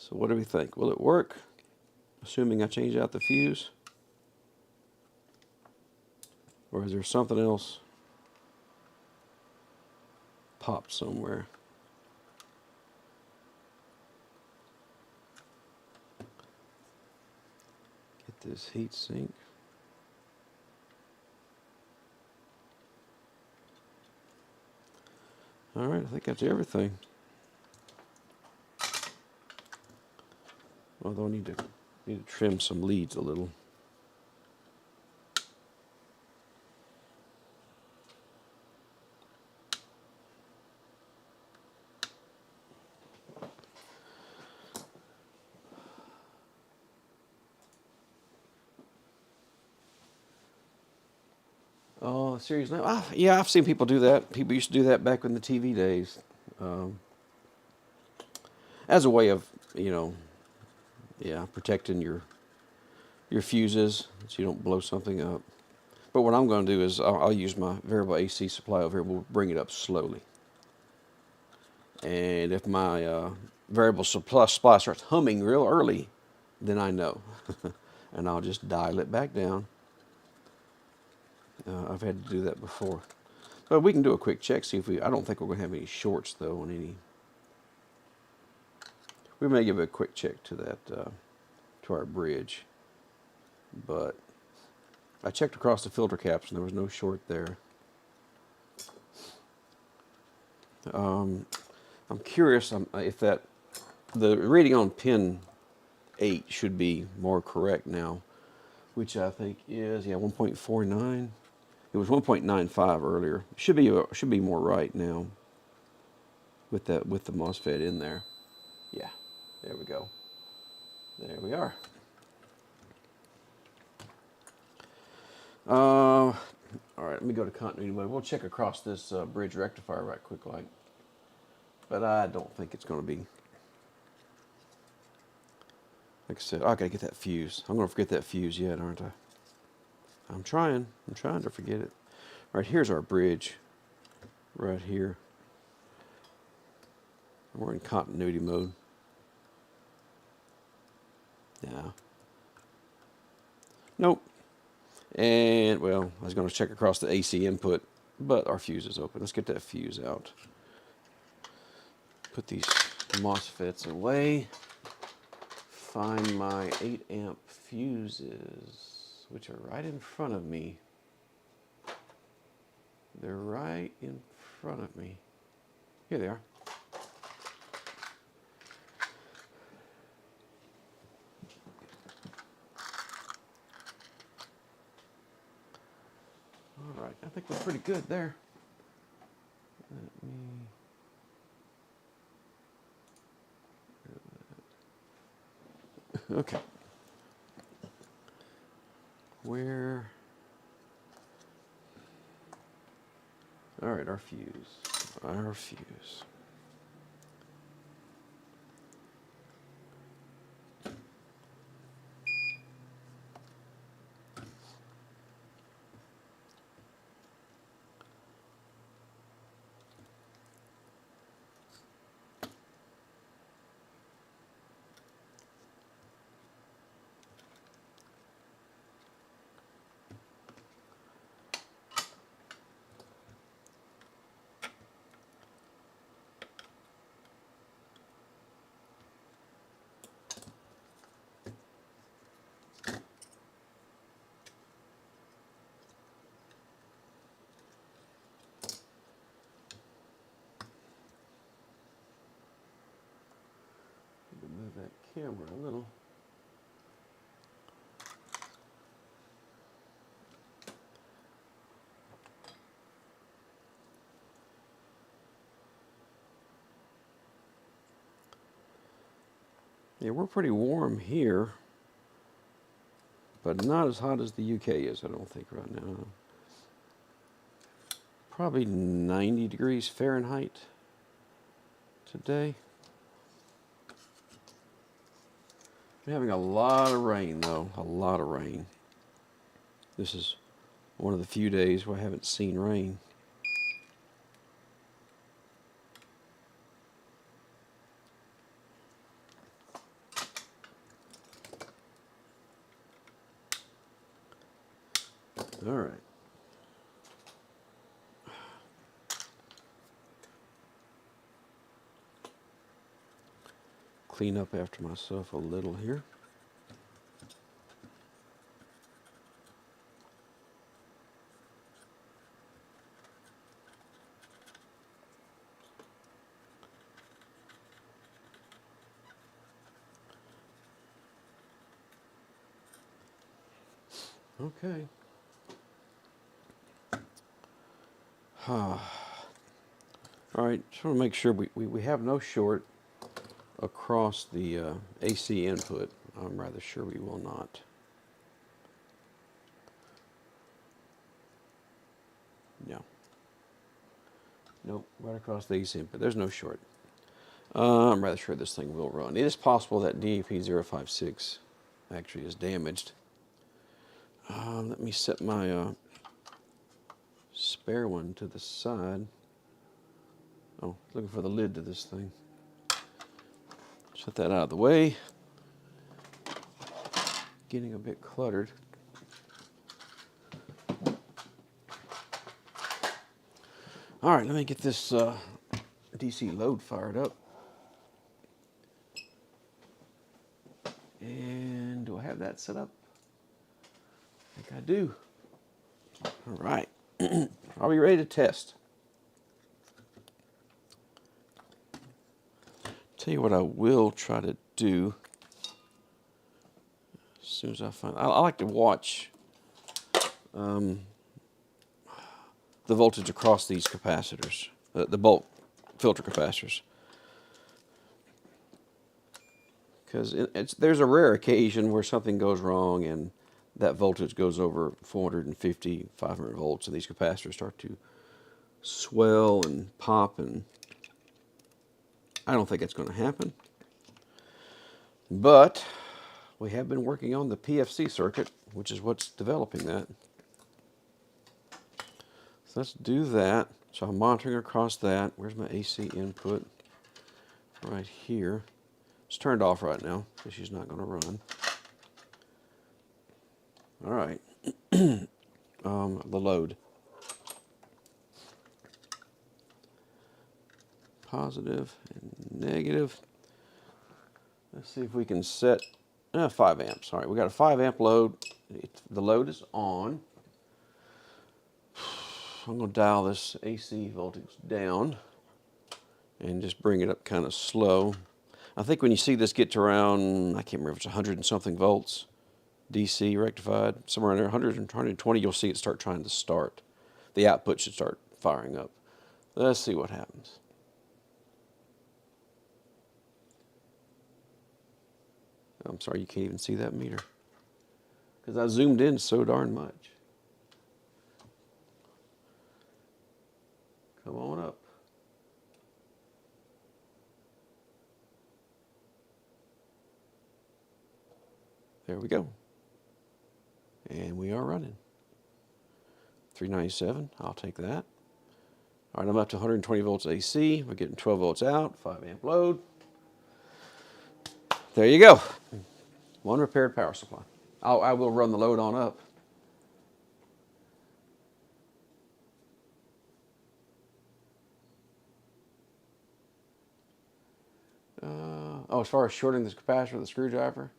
So what do we think? Will it work? Assuming I change out the fuse? Or is there something else popped somewhere? Get this heat sink. All right, I think that's everything. Although I need to trim some leads a little. Oh, seriously? Yeah, I've seen people do that. People used to do that back in the TV days, as a way of, protecting your fuses so you don't blow something up. But what I'm going to do is I'll use my variable AC supply over here. We'll bring it up slowly. And if my variable supply starts humming real early, then I know. And I'll just dial it back down. I've had to do that before. But we can do a quick check, see if I don't think we're going to have any shorts, though, on any. We may give a quick check to that, to our bridge. But I checked across the filter caps, and there was no short there. I'm curious if the reading on pin 8 should be more correct now, which I think is 1.49. It was 1.95 earlier. Should be more right now with the MOSFET in there. Yeah, there we go. There we are. All right, let me go to continuity mode. We'll check across this bridge rectifier right quick, but I don't think it's going to be. Like I said, I gotta get that fuse. I'm gonna forget that fuse yet, aren't I? I'm trying to forget it. All right, here's our bridge. Right here. We're in continuity mode. Yeah. Nope. And, well, I was going to check across the AC input, but our fuse is open. Let's get that fuse out. Put these MOSFETs away. Find my 8 amp fuses, which are right in front of me. They're right in front of me. Here they are. All right, I think we're pretty good there. Okay. Where? All right, our fuse. Our fuse. Move that camera a little. Yeah, we're pretty warm here, but not as hot as the UK is, I don't think, right now. Probably 90 degrees Fahrenheit today. We're having a lot of rain, though. A lot of rain. This is one of the few days where I haven't seen rain. All right. Clean up after myself a little here. Okay. All right, just want to make sure we have no short across the AC input. I'm rather sure we will not. No. Nope, right across the AC input. There's no short. I'm rather sure this thing will run. It is possible that DAP056 actually is damaged. Let me set my spare one to the side. Oh, looking for the lid to this thing. Set that out of the way. Getting a bit cluttered. All right, let me get this DC load fired up. And do I have that set up? I think I do. All right. Are we ready to test? Tell you what I will try to do as soon as I find. I like to watch the voltage across these capacitors, the bulk filter capacitors, because there's a rare occasion where something goes wrong and that voltage goes over 450, 500 volts, and these capacitors start to swell and pop, and I don't think it's going to happen. But we have been working on the PFC circuit, which is what's developing that. So let's do that. So I'm monitoring across that. Where's my AC input? Right here. It's turned off right now, so she's not going to run. All right. The load. Positive and negative. Let's see if we can set 5 amps. All right, we got a 5 amp load. The load is on. I'm going to dial this AC voltage down and just bring it up kind of slow. I think when you see this get to around, I can't remember if it's 100 and something volts, DC rectified, somewhere in there, 100 and 120, you'll see it start trying to start. The output should start firing up. Let's see what happens. I'm sorry, you can't even see that meter because I zoomed in so darn much. Come on up. There we go. And we are running. 397, I'll take that. All right, I'm up to 120 volts AC. We're getting 12 volts out, 5 amp load. There you go. One repaired power supply. I will run the load on up. As far as shorting this capacitor with a screwdriver,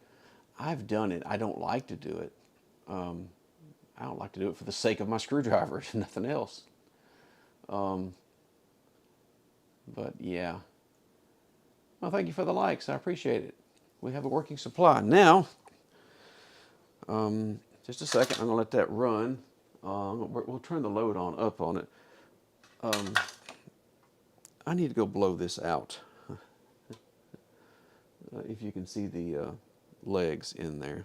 I've done it. I don't like to do it. I don't like to do it for the sake of my screwdriver, nothing else. But yeah. Well, thank you for the likes. I appreciate it. We have a working supply. Now, just a second. I'm going to let that run. We'll turn the load on up on it. I need to go blow this out. If you can see the legs in there.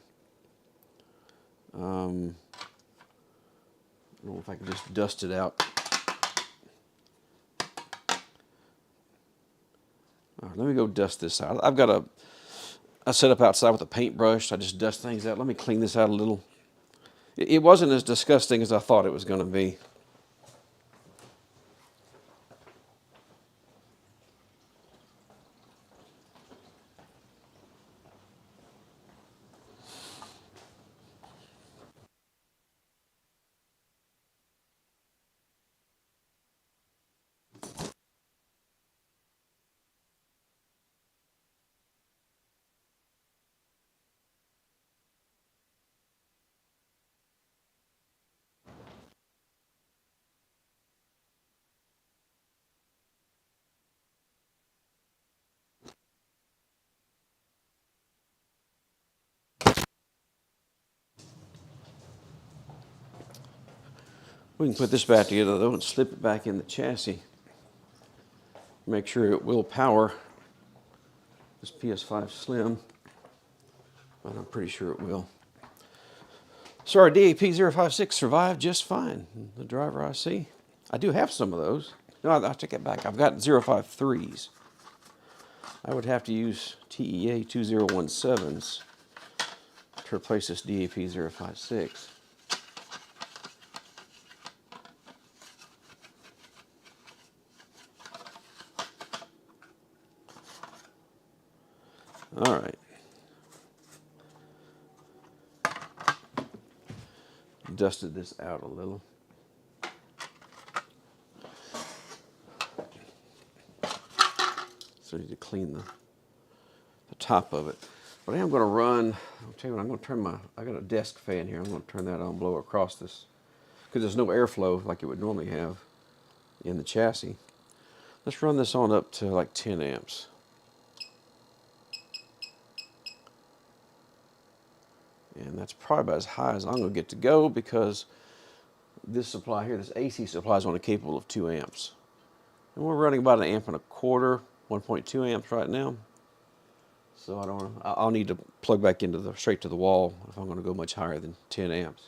I don't know if I can just dust it out. All right, let me go dust this out. I've got a setup outside with a paintbrush. I just dust things out. Let me clean this out a little. It wasn't as disgusting as I thought it was going to be. We can put this back together though and slip it back in the chassis. Make sure it will power this PS5 Slim, but I'm pretty sure it will. So our DAP056 survived just fine. The driver I see. I do have some of those. No, I take it back. I've got 053s. I would have to use TEA 2017s to replace this DAP056. All right. Dusted this out a little. So I need to clean the top of it. But I am going to run, I'll tell you what, I'm going to turn I got a desk fan here. I'm going to turn that on, blow across this, because there's no airflow like it would normally have in the chassis. Let's run this on up to like 10 amps. And that's probably about as high as I'm going to get to go, because this supply here, this AC supply, is only capable of 2 amps. And we're running about 1.25 amps, 1.2 amps right now. So I'll need to plug back into straight to the wall if I'm going to go much higher than 10 amps.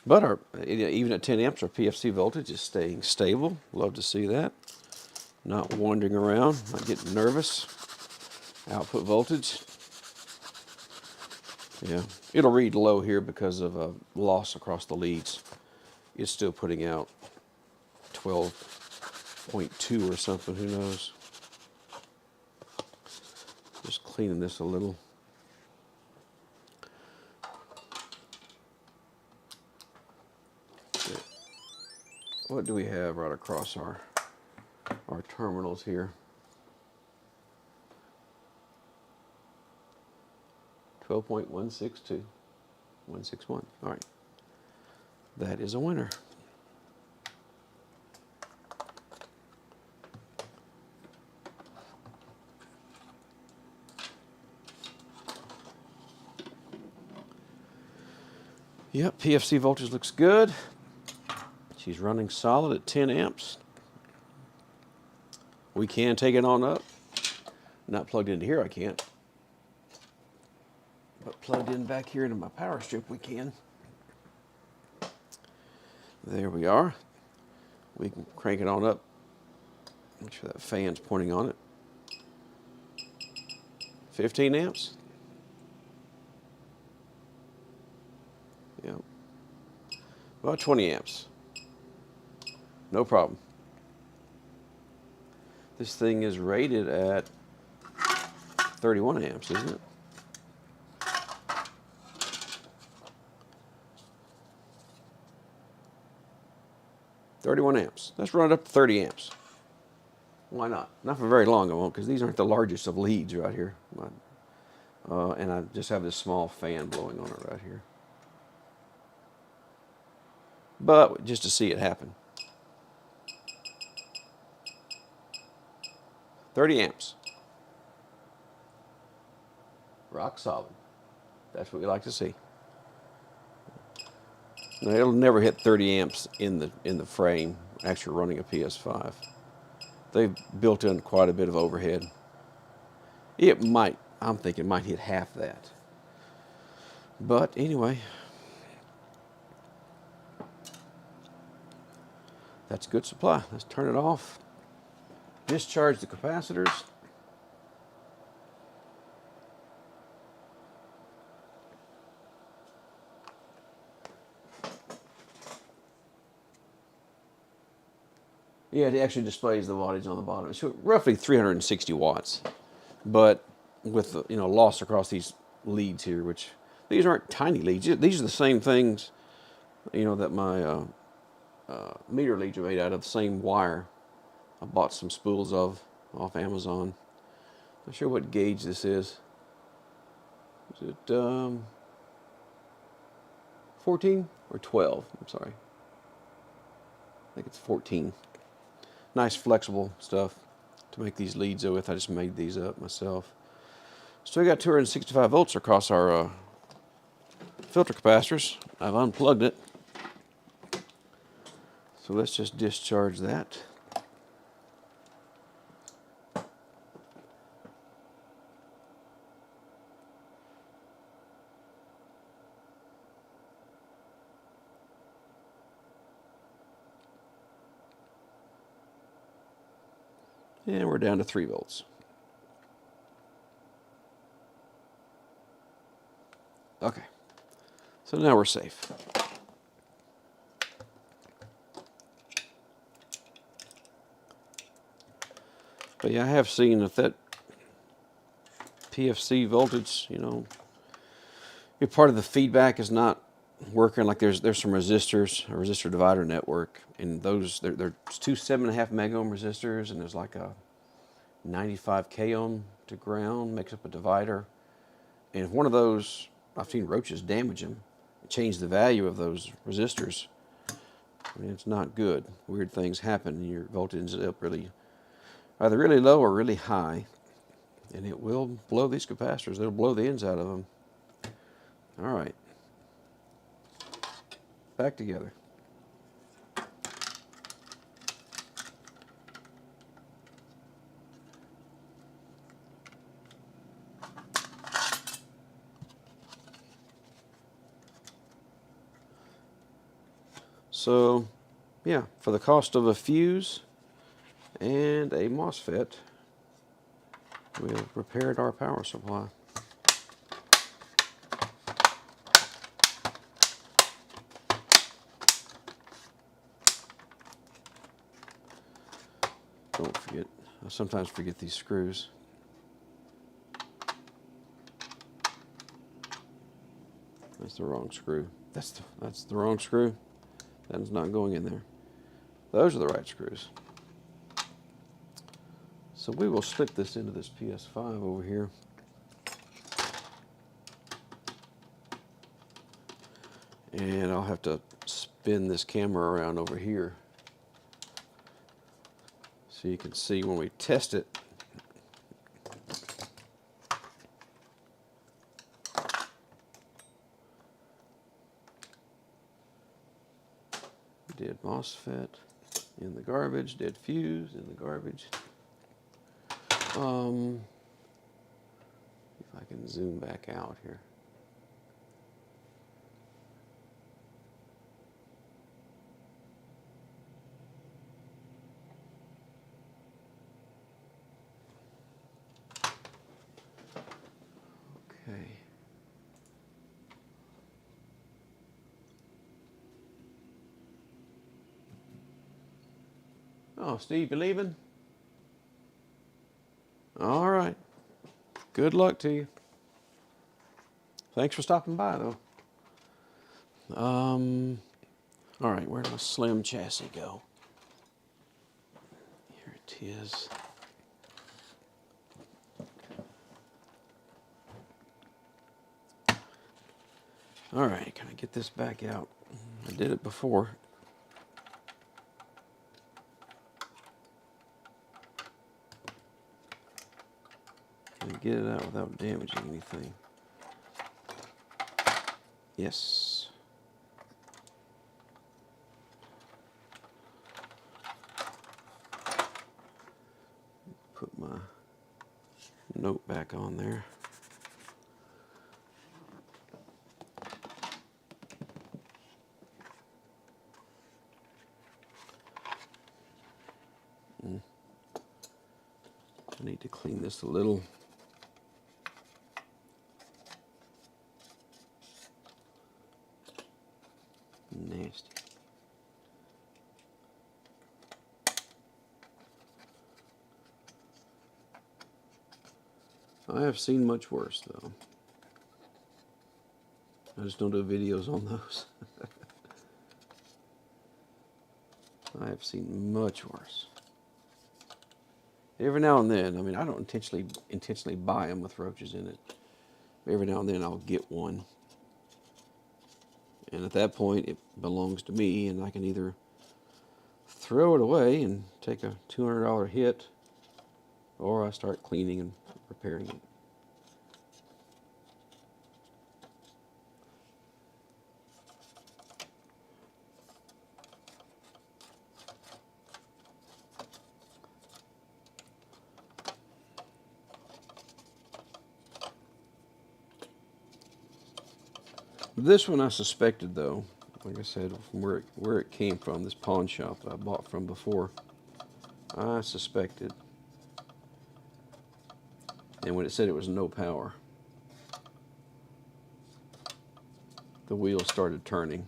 But even at 10 amps, our PFC voltage is staying stable. Love to see that. Not wandering around, not getting nervous. Output voltage. Yeah, it'll read low here because of a loss across the leads. It's still putting out 12.2 or something, who knows. Just cleaning this a little. What do we have right across our terminals here? 12.162, 161. All right, that is a winner. Yep, PFC voltage looks good. She's running solid at 10 amps. We can take it on up. Not plugged into here, I can't. But plugged in back here into my power strip, we can. There we are. We can crank it on up. Make sure that fan's pointing on it. 15 amps. Yep. About 20 amps. No problem. This thing is rated at 31 amps, isn't it? $31 amps. Let's run it up to 30 amps. Why not? Not for very long, I won't, because these aren't the largest of leads right here. And I just have this small fan blowing on it right here. But just to see it happen. 30 amps. Rock solid. That's what we like to see. Now, it'll never hit 30 amps in the frame, actually running a PS5. They've built in quite a bit of overhead. It might, I'm thinking, might hit half that. But anyway, that's a good supply. Let's turn it off. Discharge the capacitors. Yeah, it actually displays the wattage on the bottom. It's roughly 360 watts, but with the loss across these leads here, which these aren't tiny leads. These are the same things, that my meter leads are made out of, the same wire. I bought some spools off Amazon. Not sure what gauge this is. Is it 14 or 12? I'm sorry. I think it's 14. Nice flexible stuff to make these leads with. I just made these up myself. So we got 265 volts across our filter capacitors. I've unplugged it. So let's just discharge that. And we're down to 3 volts. Okay, so now we're safe. But yeah, I have seen if that PFC voltage, you know, if part of the feedback is not working, like there's some resistors, a resistor divider network, and those, there's 2 7.5 megohm resistors, and there's like a 95 k ohm to ground, makes up a divider. And if one of those, I've seen roaches damage them, change the value of those resistors. I mean, it's not good. Weird things happen, and your voltage ends up either really low or really high, and it will blow these capacitors. It'll blow the ends out of them. All right, back together. So, yeah, for the cost of a fuse and a MOSFET, we've repaired our power supply. Don't forget, I sometimes forget these screws. That's the wrong screw. That's the wrong screw. That is not going in there. Those are the right screws. So we will slip this into this PS5 over here. And I'll have to spin this camera around over here so you can see when we test it. Did MOSFET in the garbage, did fuse in the garbage. If I can zoom back out here. Okay. Oh, Steve, you leaving? All right. Good luck to you. Thanks for stopping by, though. All right, where did my Slim chassis go? Here it is. All right, can I get this back out? I did it before. Can I get it out without damaging anything? Yes. Put my note back on there. I need to clean this a little. Nasty. I have seen much worse, though. I just don't do videos on those. I have seen much worse. Every now and then, I mean, I don't intentionally buy them with roaches in it. Every now and then I'll get one. And at that point, it belongs to me, and I can either throw it away and take a $200 hit, or I start cleaning and repairing it. This one I suspected though, like I said, from where it came from, this pawn shop that I bought from before, I suspected. And when it said it was no power, the wheel started turning.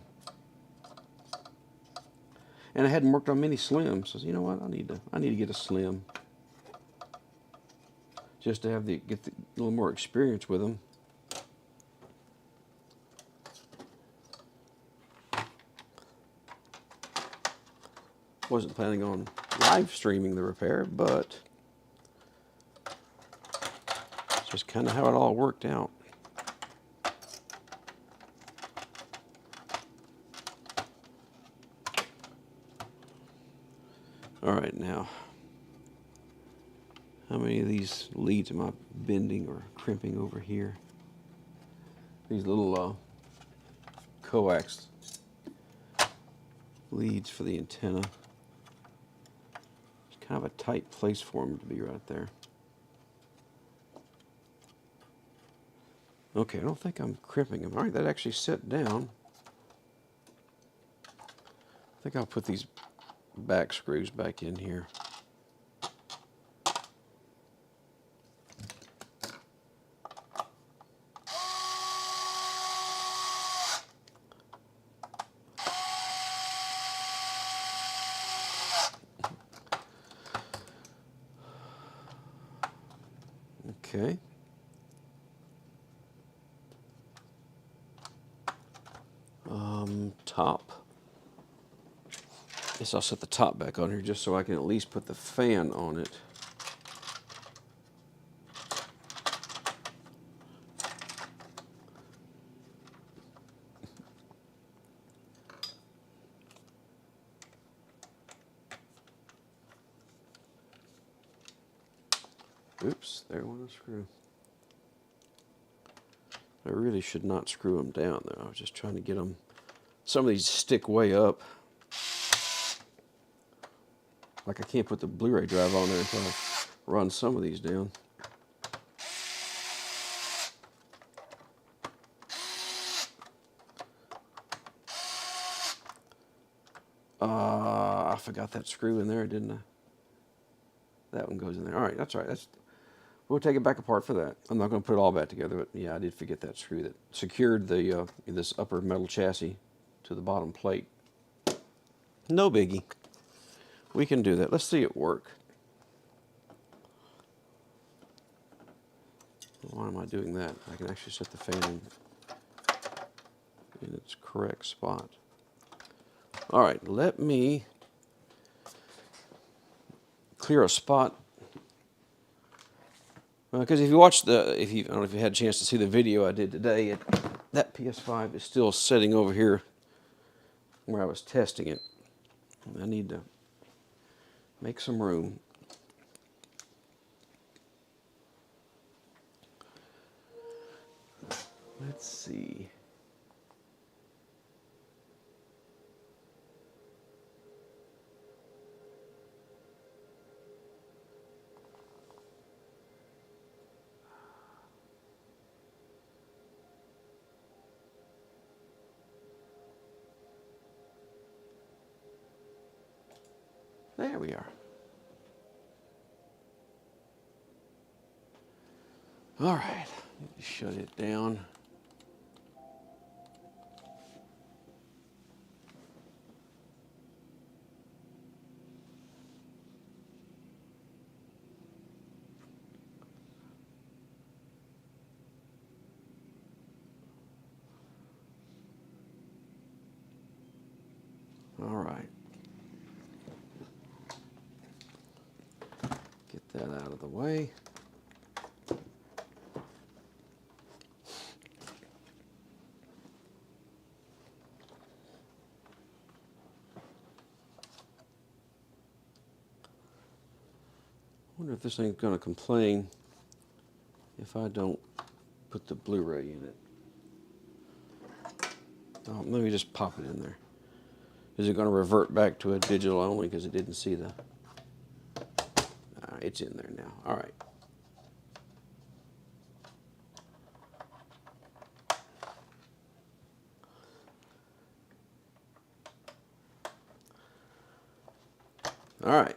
And I hadn't worked on many Slims, so you know what? I need to get a Slim just to get a little more experience with them. Wasn't planning on live streaming the repair, but it's just kind of how it all worked out. All right, now, how many of these leads am I bending or crimping over here? These little coax leads for the antenna. It's kind of a tight place for them to be right there. Okay, I don't think I'm crimping them. All right, that actually set down. I think I'll put these back screws back in here. Okay. Top. Guess I'll set the top back on here just so I can at least put the fan on it. Oops, there went a screw. I really should not screw them down though. I was just trying to get them. Some of these stick way up. Like I can't put the Blu-ray drive on there until I run some of these down. I forgot that screw in there, didn't I? That one goes in there. All right, that's all right. We'll take it back apart for that. I'm not going to put it all back together, but yeah, I did forget that screw that secured the this upper metal chassis to the bottom plate. No biggie. We can do that. Let's see it work. Why am I doing that? I can actually set the fan in its correct spot. All right, let me clear a spot. Because if you watch I don't know if you had a chance to see the video I did today, that PS5 is still sitting over here where I was testing it. I need to make some room. Let's see. There we are. All right, shut it down. All right. Get that out of the way. I wonder if this thing's going to complain if I don't put the Blu-ray in it. Oh, let me just pop it in there. Is it going to revert back to a digital only because it didn't see the... it's in there now. All right. All right.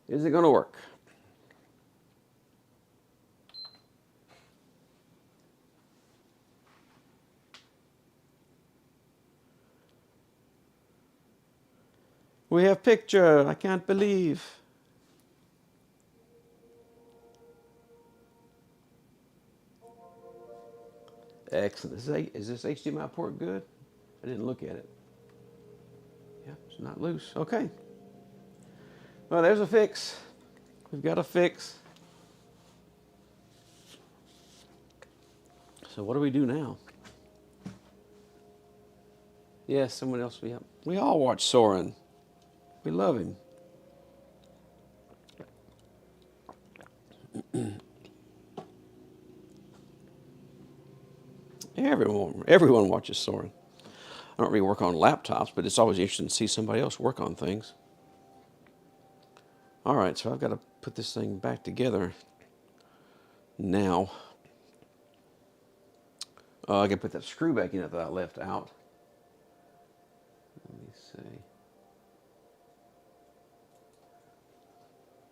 Is it going to work? We have picture. I can't believe. Excellent. Is this HDMI port good? I didn't look at it. Yeah, it's not loose. Okay. Well, there's a fix. We've got a fix. So what do we do now? Yes, someone else. We all watch Soren. We love him. Everyone watches Soren. I don't really work on laptops, but it's always interesting to see somebody else work on things. All right, so I've got to put this thing back together now. I can put that screw back in it that I left out. Let me see.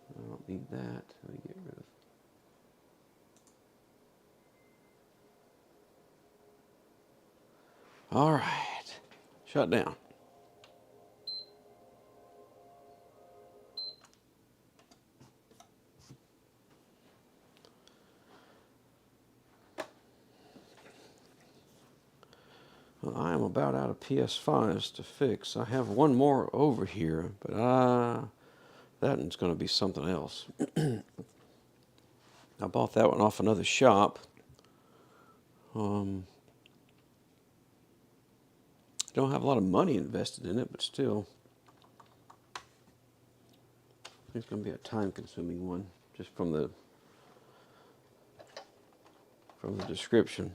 I don't need that. Let me get rid of. All right, shut down. Well, I am about out of PS5s to fix. I have one more over here, but that one's going to be something else. I bought that one off another shop. Don't have a lot of money invested in it, but still, it's going to be a time-consuming one, just from the description.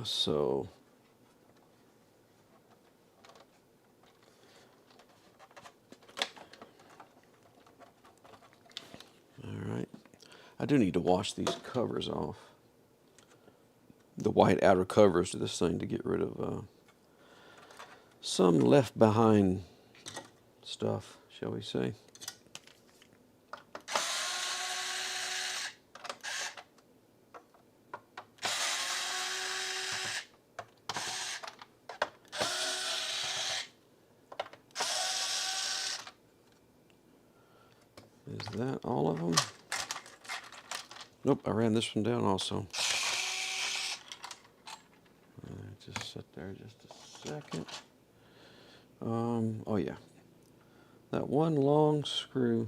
So, all right. I do need to wash these covers off. The white outer covers to this thing to get rid of some left behind stuff, shall we say. Is that all of them? Nope, I ran this one down also. Just sit there just a second. Oh yeah, that one long screw.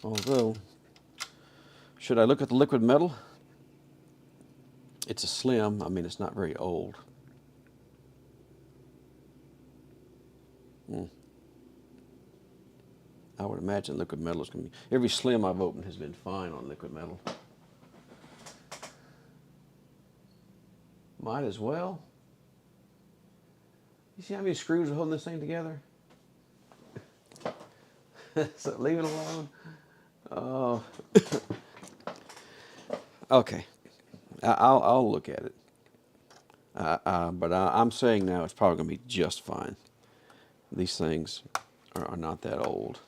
Although, should I look at the liquid metal? It's a Slim. I mean, it's not very old. I would imagine liquid metal is going to be... Every Slim I've opened has been fine on liquid metal. Might as well. You see how many screws are holding this thing together? So leave it alone. Oh. Okay. I'll look at it. But I'm saying now it's probably going to be just fine. These things are not that old.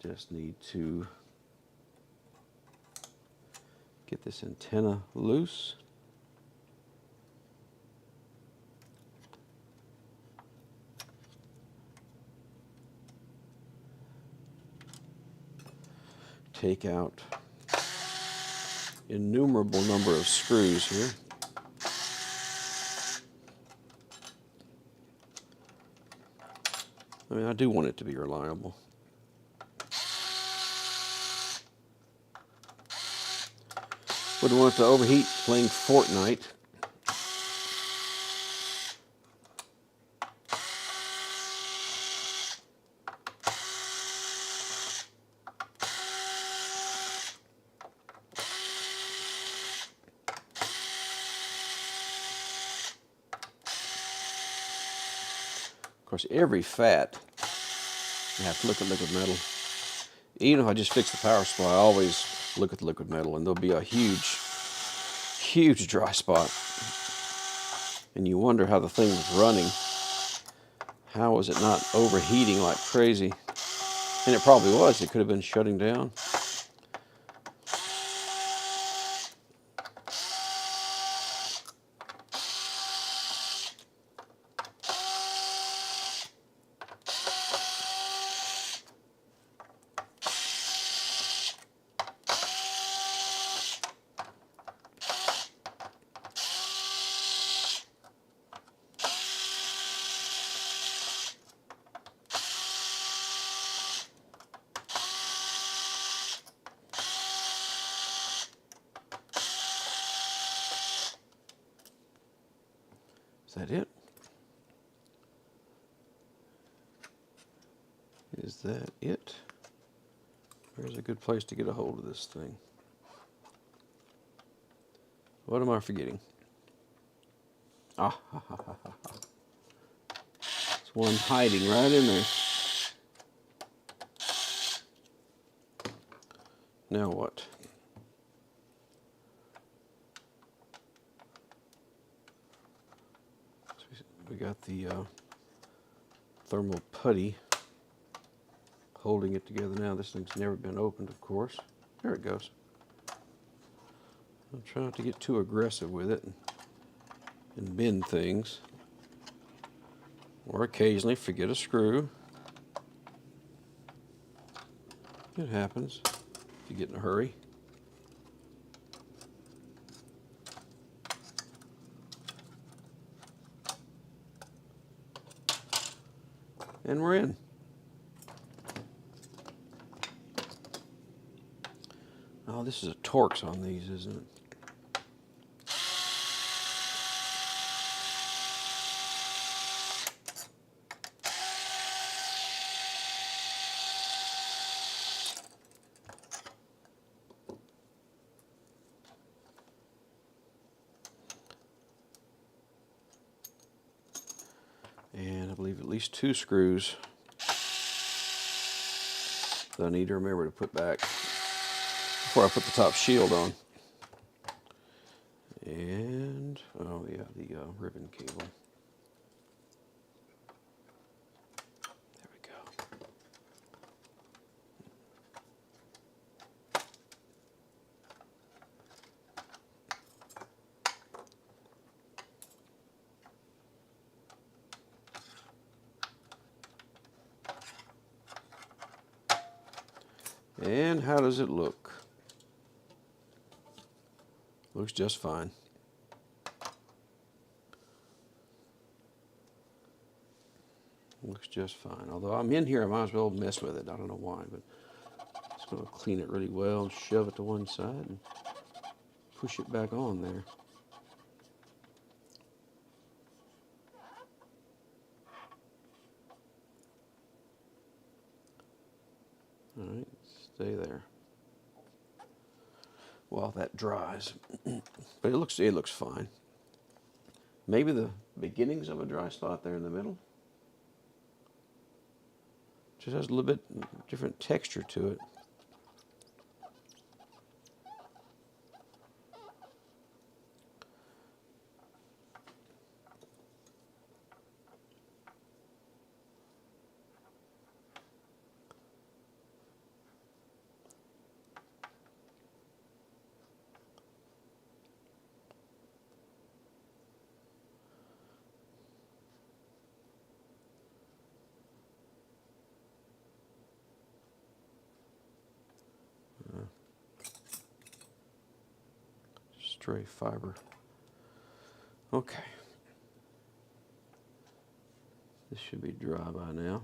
I just need to get this antenna loose. Take out innumerable number of screws here. I mean, I do want it to be reliable. Wouldn't want it to overheat playing Fortnite. Of course, every fat, you have to look at liquid metal. Even if I just fix the power supply, I always look at the liquid metal, and there'll be a huge, huge dry spot. And you wonder how the thing was running. How was it not overheating like crazy? And it probably was. It could have been shutting down. Is that it? Is that it? Where's a good place to get a hold of this thing? What am I forgetting? Ah, ha, ha, ha, ha, ha. There's one hiding right in there. Now what? We got the thermal putty holding it together now. This thing's never been opened, of course. There it goes. I'm trying not to get too aggressive with it and bend things. Or occasionally forget a screw. It happens if you get in a hurry. And we're in. Oh, this is a Torx on these, isn't it? And I believe at least 2 screws that I need to remember to put back before I put the top shield on. And, oh yeah, the ribbon cable. There we go. And how does it look? Looks just fine. Looks just fine. Although I'm in here, I might as well mess with it. I don't know why, but I'm just going to clean it really well and shove it to one side and push it back on there. All right, stay there while that dries. But it looks fine. Maybe the beginnings of a dry spot there in the middle. Just has a little bit different texture to it. Stray fiber. Okay. This should be dry by now.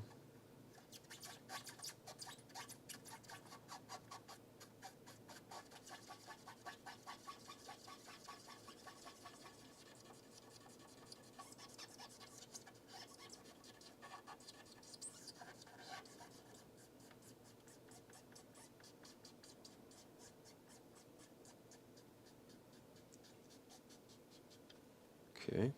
Okay.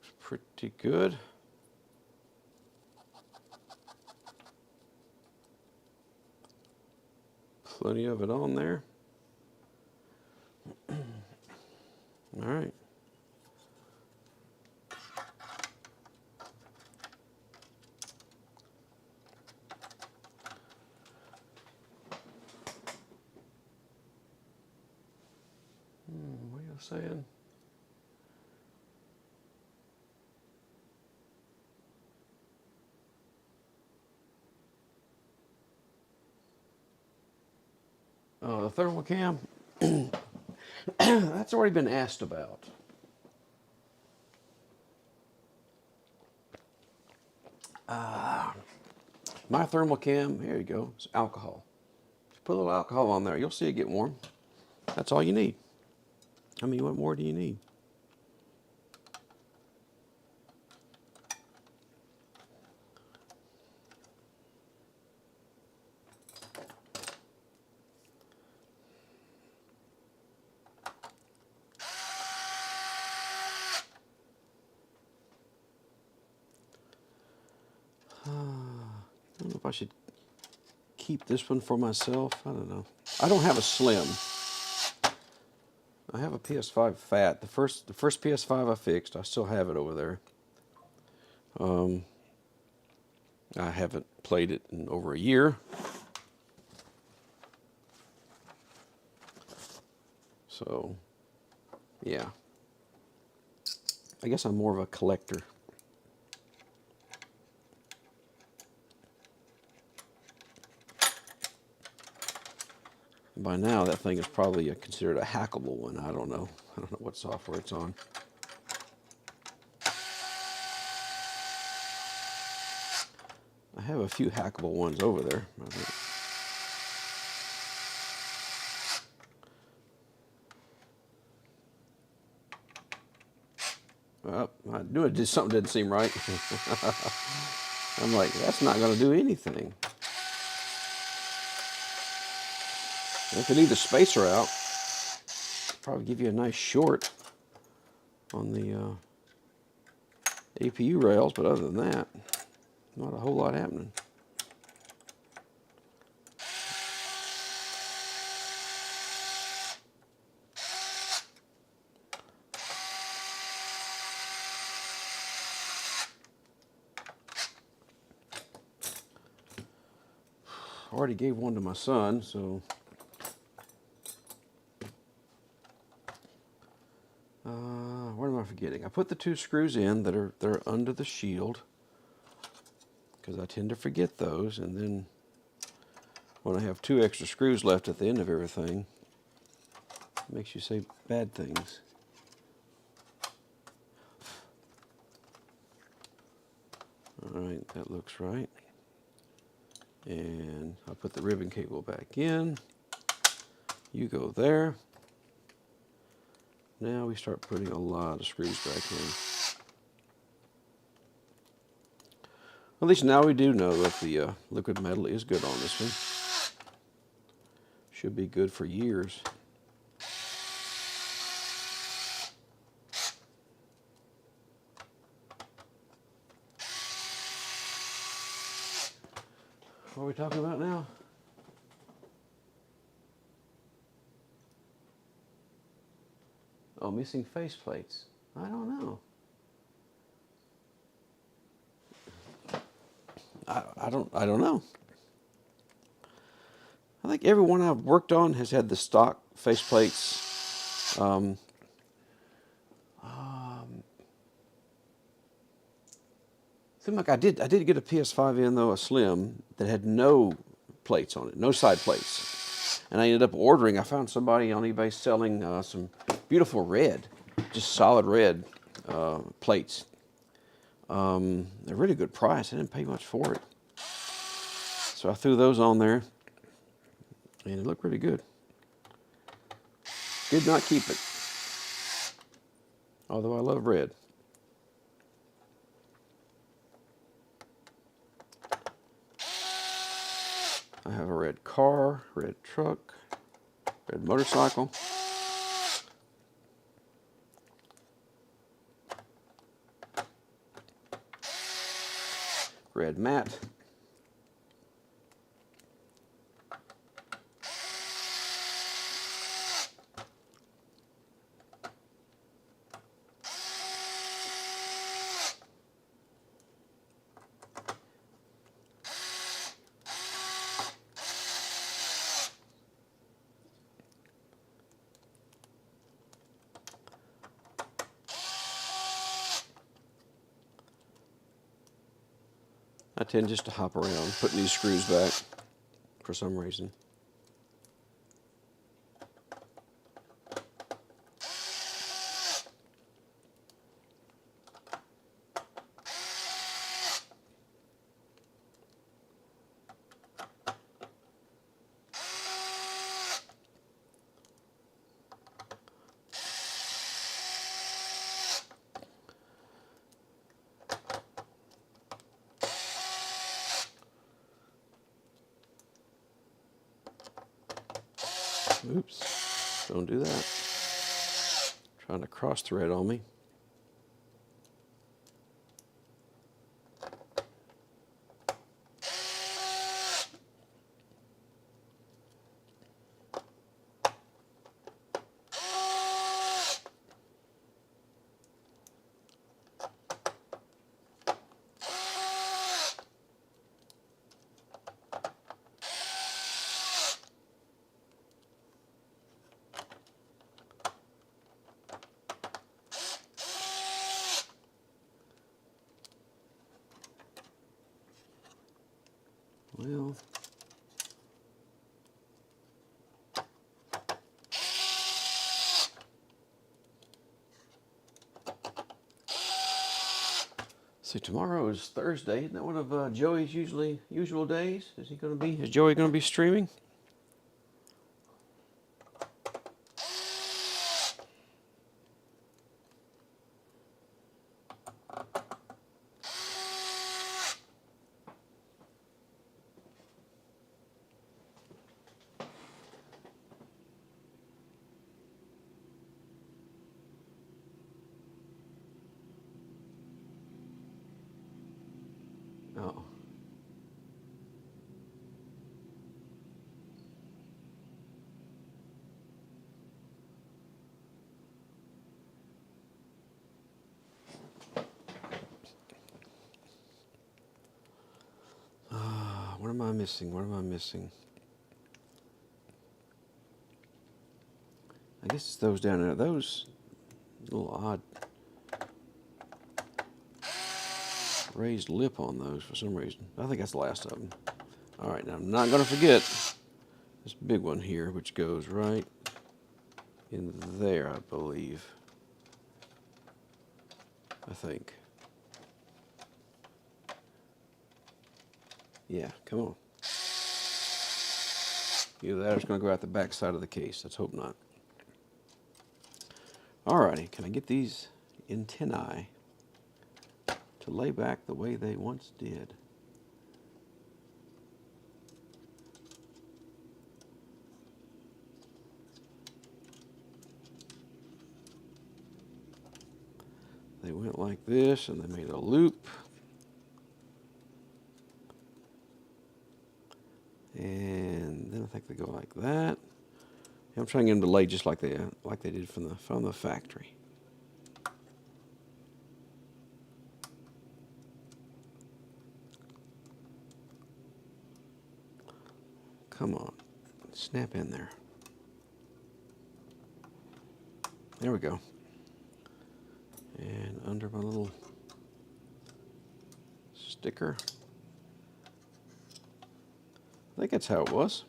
looks pretty good. Plenty of it on there. All right. What are you saying? The thermal cam, that's already been asked about. My thermal cam, here you go, it's alcohol. Just put a little alcohol on there, you'll see it get warm. That's all you need. I mean, what more do you need? I don't know if I should keep this one for myself. I don't know. I don't have a Slim. I have a PS5 Fat. The first PS5 I fixed. I still have it over there. I haven't played it in over a year. So, yeah. I guess I'm more of a collector. By now, that thing is probably considered a hackable one. I don't know. I don't know what software it's on. I have a few hackable ones over there. Well, I knew it something didn't seem right. I'm like, that's not going to do anything. If you leave the spacer out, probably give you a nice short on the APU rails, but other than that, not a whole lot happening. Already gave one to my son, so what am I forgetting? I put the 2 screws in that are under the shield because I tend to forget those, and then when I have 2 extra screws left at the end of everything, it makes you say bad things. All right, that looks right. And I'll put the ribbon cable back in. You go there. Now we start putting a lot of screws back in. At least now we do know that the liquid metal is good on this one. Should be good for years. What are we talking about now? Oh, missing face plates. I don't know. I don't know. I think every one I've worked on has had the stock face plates. Seemed like I did get a PS5 in though, a Slim, that had no plates on it, no side plates. And I ended up ordering, I found somebody on eBay selling some beautiful red, just solid red plates. They're a really good price. I didn't pay much for it. So I threw those on there, and it looked really good. Did not keep it, although I love red. I have a red car, red truck, red motorcycle. red mat. I tend just to hop around, putting these screws back for some reason. Oops, don't do that. Trying to cross thread on me. Well, see, tomorrow is Thursday. Isn't that one of Joey's usual days? Is Joey going to be streaming? Oh. What am I missing? What am I missing? I guess it's those down there. Those little odd raised lip on those for some reason. I think that's the last of them. All right, now I'm not going to forget this big one here, which goes right in there, I believe. I think. Yeah, come on. Either that or it's going to go out the back side of the case. Let's hope not. Alrighty, can I get these antennae to lay back the way they once did? They went like this and they made a loop. And then I think they go like that. I'm trying to get them to lay just like they did from the factory. Come on, snap in there. There we go. And under my little sticker. I think that's how it was.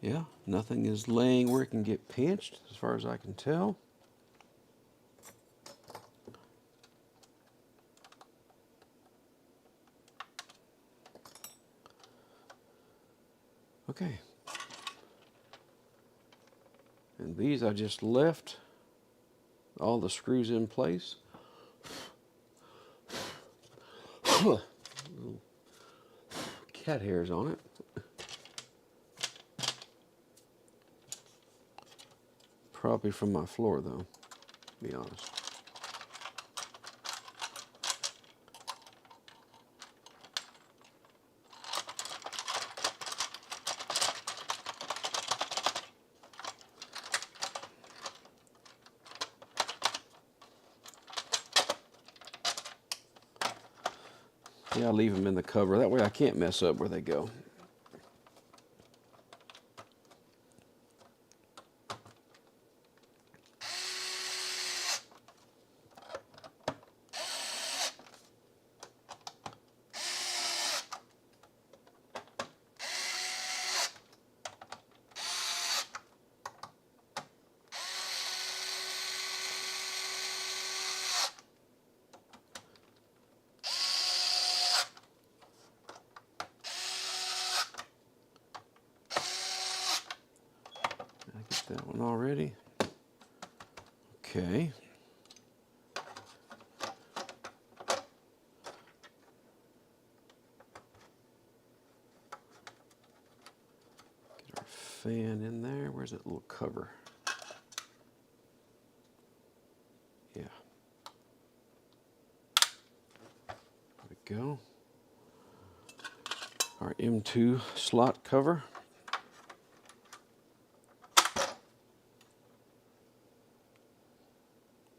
Yeah, nothing is laying where it can get pinched, as far as I can tell. Okay. And these I just left all the screws in place. Little cat hairs on it. Probably from my floor, though, to be honest. Yeah, I'll leave them in the cover. That way I can't mess up where they go. I get that one already. Okay. Get our fan in there. Where's that little cover? Yeah. There we go. Our M2 slot cover.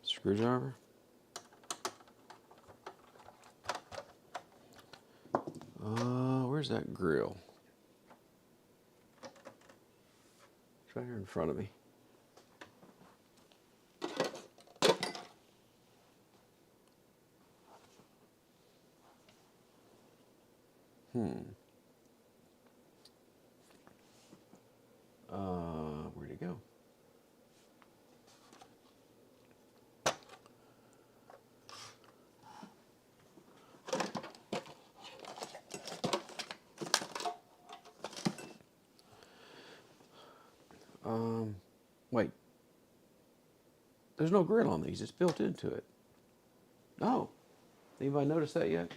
Screwdriver. Where's that grill? It's right here in front of me. Where'd it go? Wait. There's no grill on these. It's built into it. Oh. Anybody notice that yet?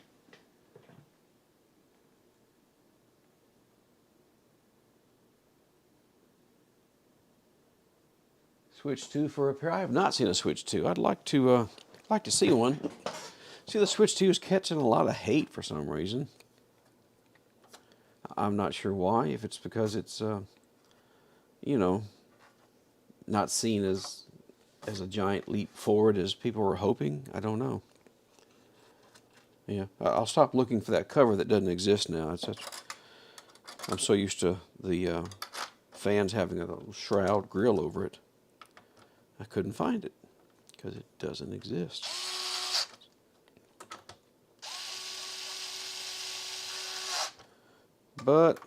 Switch 2 for repair. I have not seen a Switch 2. I'd like to see one. See, the Switch 2 is catching a lot of hate for some reason. I'm not sure why. If it's because it's, you know, not seen as a giant leap forward as people were hoping. I don't know. Yeah, I'll stop looking for that cover that doesn't exist now. I'm so used to the fans having a little shroud grill over it. I couldn't find it because it doesn't exist. But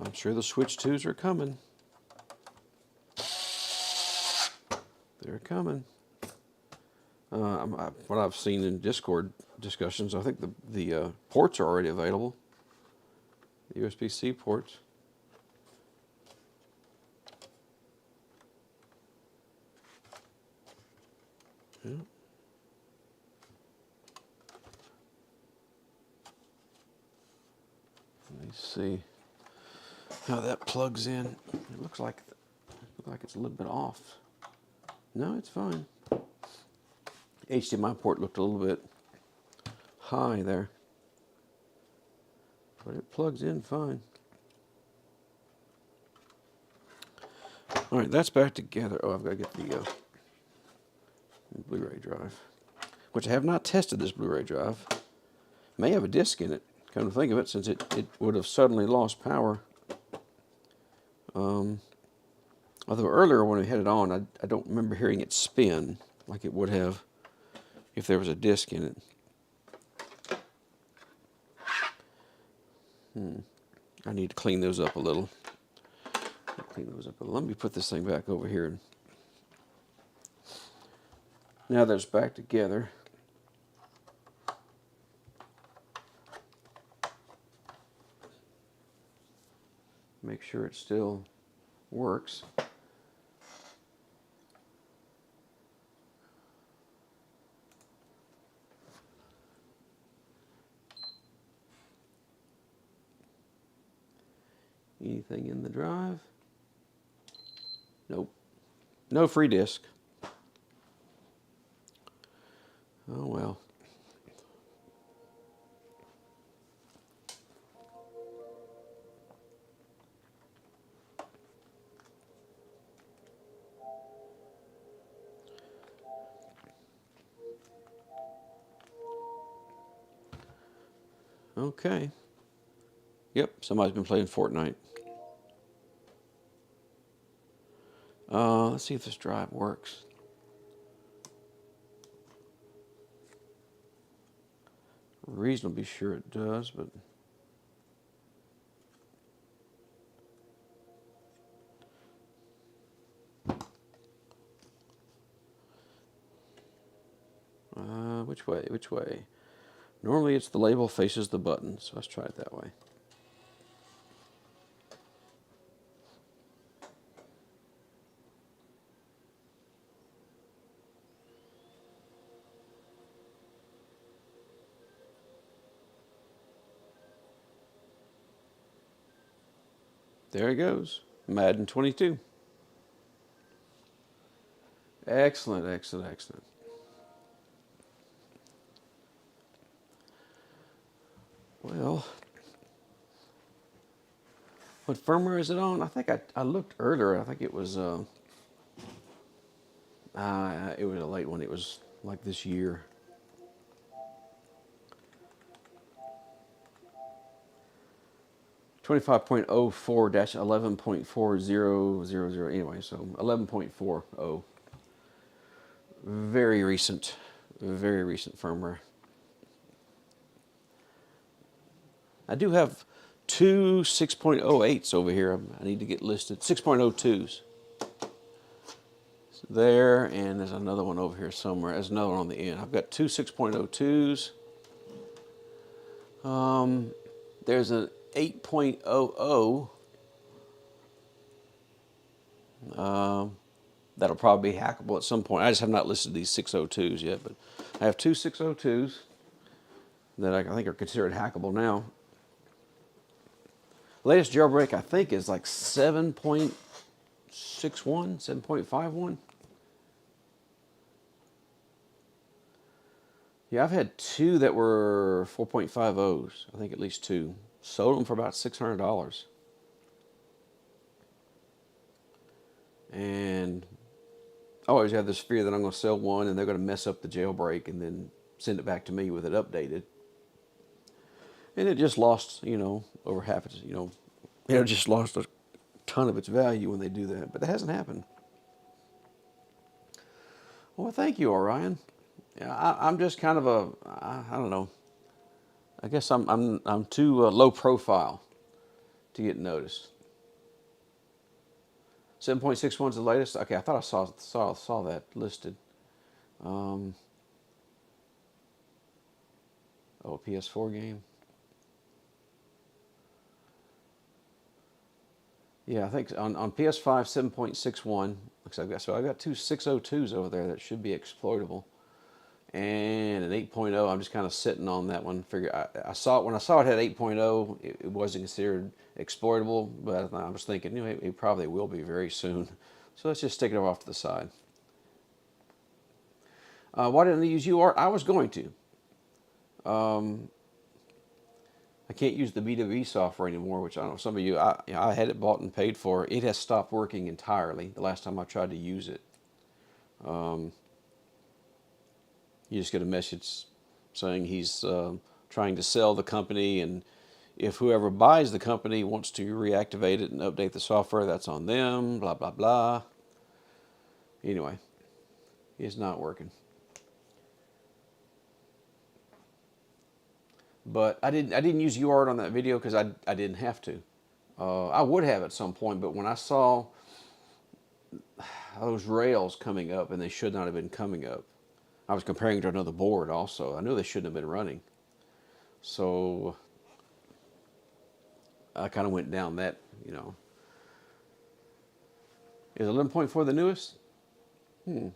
I'm sure the Switch 2s are coming. They're coming. What I've seen in Discord discussions, I think the ports are already available. The USB-C ports. Yeah. Let me see how that plugs in. It looks like it's a little bit off. No, it's fine. HDMI port looked a little bit high there, but it plugs in fine. All right, that's back together. Oh, I've got to get the Blu-ray drive, which I have not tested. This Blu-ray drive may have a disc in it. Come to think of it, since it would have suddenly lost power. Although earlier when we had it on, I don't remember hearing it spin like it would have if there was a disc in it. I need to clean those up a little. Let me put this thing back over here. Now that it's back together, make sure it still works. Anything in the drive? Nope. No free disc. Oh well. Okay. Yep, somebody's been playing Fortnite. Let's see if this drive works. Reasonably sure it does, but which way? Which way? Normally it's the label faces the button, so let's try it that way. There he goes. Madden 22. Excellent, excellent, excellent. Well, what firmware is it on? I think I looked earlier. I think it was a late one. It was like this year. (25.04-11.4000). Anyway, so 11.40. Very recent firmware. I do have two 6.08s over here. I need to get listed. 6.02s. There, and there's another one over here somewhere. There's another one on the end. I've got two 6.02s. There's an 8.00. That'll probably be hackable at some point. I just have not listed these 602s yet, but I have two 602s that I think are considered hackable now. Latest jailbreak, I think, is like 7.61, 7.51. Yeah, I've had two that were 4.50s. I think at least two. Sold them for about $600. And I always have this fear that I'm going to sell one and they're going to mess up the jailbreak and then send it back to me with it updated. And it just lost, over half its, it just lost a ton of its value when they do that. But that hasn't happened. Well, thank you, Orion. Yeah, I'm just kind of I don't know. I guess I'm too low profile to get noticed. 7.61 is the latest. Okay, I thought I saw that listed. PS4 game. Yeah, I think on PS5 7.61. So I've got two 602s over there that should be exploitable, and an 8.0. I'm just kind of sitting on that one. I saw it when I saw it had 8.0. It wasn't considered exploitable, but I was thinking, it probably will be very soon. So let's just stick it off to the side. Why didn't I use UART? I was going to. I can't use the B2B software anymore, which I don't know, some of you, I had it bought and paid for. It has stopped working entirely the last time I tried to use it. You just get a message saying he's trying to sell the company, and if whoever buys the company wants to reactivate it and update the software, that's on them, blah, blah, blah. Anyway, it's not working. But I didn't use UART on that video because I didn't have to. I would have at some point, but when I saw those rails coming up, and they should not have been coming up, I was comparing to another board also. I knew they shouldn't have been running. So I kind of went down that, Is 11.4 the newest? No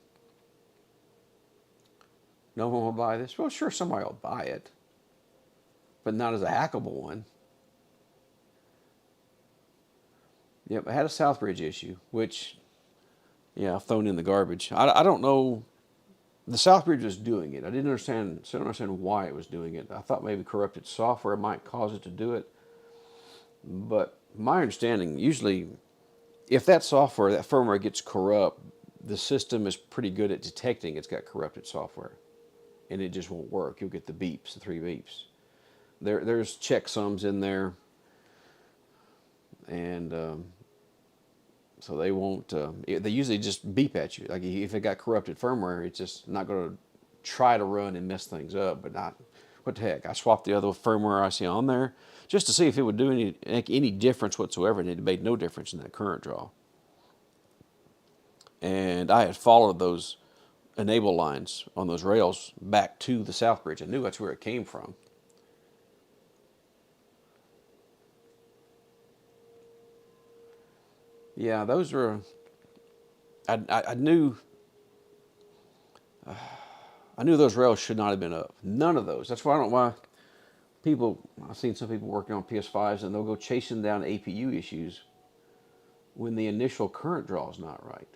one will buy this? Well, sure, somebody will buy it, but not as a hackable one. Yep, I had a Southbridge issue, which, I've thrown in the garbage. I don't know. The Southbridge was doing it. I don't understand why it was doing it. I thought maybe corrupted software might cause it to do it. But my understanding, usually, if that software, that firmware gets corrupt, the system is pretty good at detecting it's got corrupted software. And it just won't work. You'll get the beeps, the 3 beeps. there's checksums in there, and so they won't. They usually just beep at you. Like if it got corrupted firmware, it's just not going to try to run and mess things up. But not. What the heck? I swapped the other firmware IC on there just to see if it would do any difference whatsoever, and it made no difference in that current draw. And I had followed those enable lines on those rails back to the south bridge. I knew that's where it came from. Yeah, those were. I knew. I knew those rails should not have been up. None of those. That's why I don't know why people. I've seen some people working on PS5s and they'll go chasing down APU issues when the initial current draw is not right.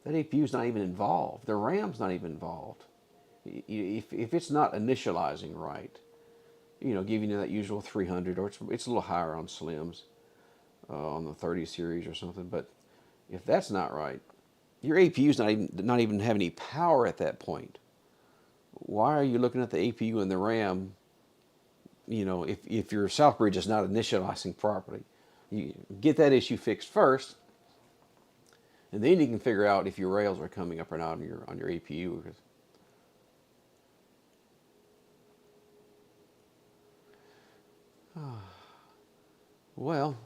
That APU is not even involved. The RAM's not even involved. If it's not initializing right, giving you that usual 300, or it's a little higher on Slims, on the 30 series or something. But if that's not right, your APU's not even having any power at that point. Why are you looking at the APU and the RAM? If your south bridge is not initializing properly, you get that issue fixed first, and then you can figure out if your rails are coming up or not on your APU. Well,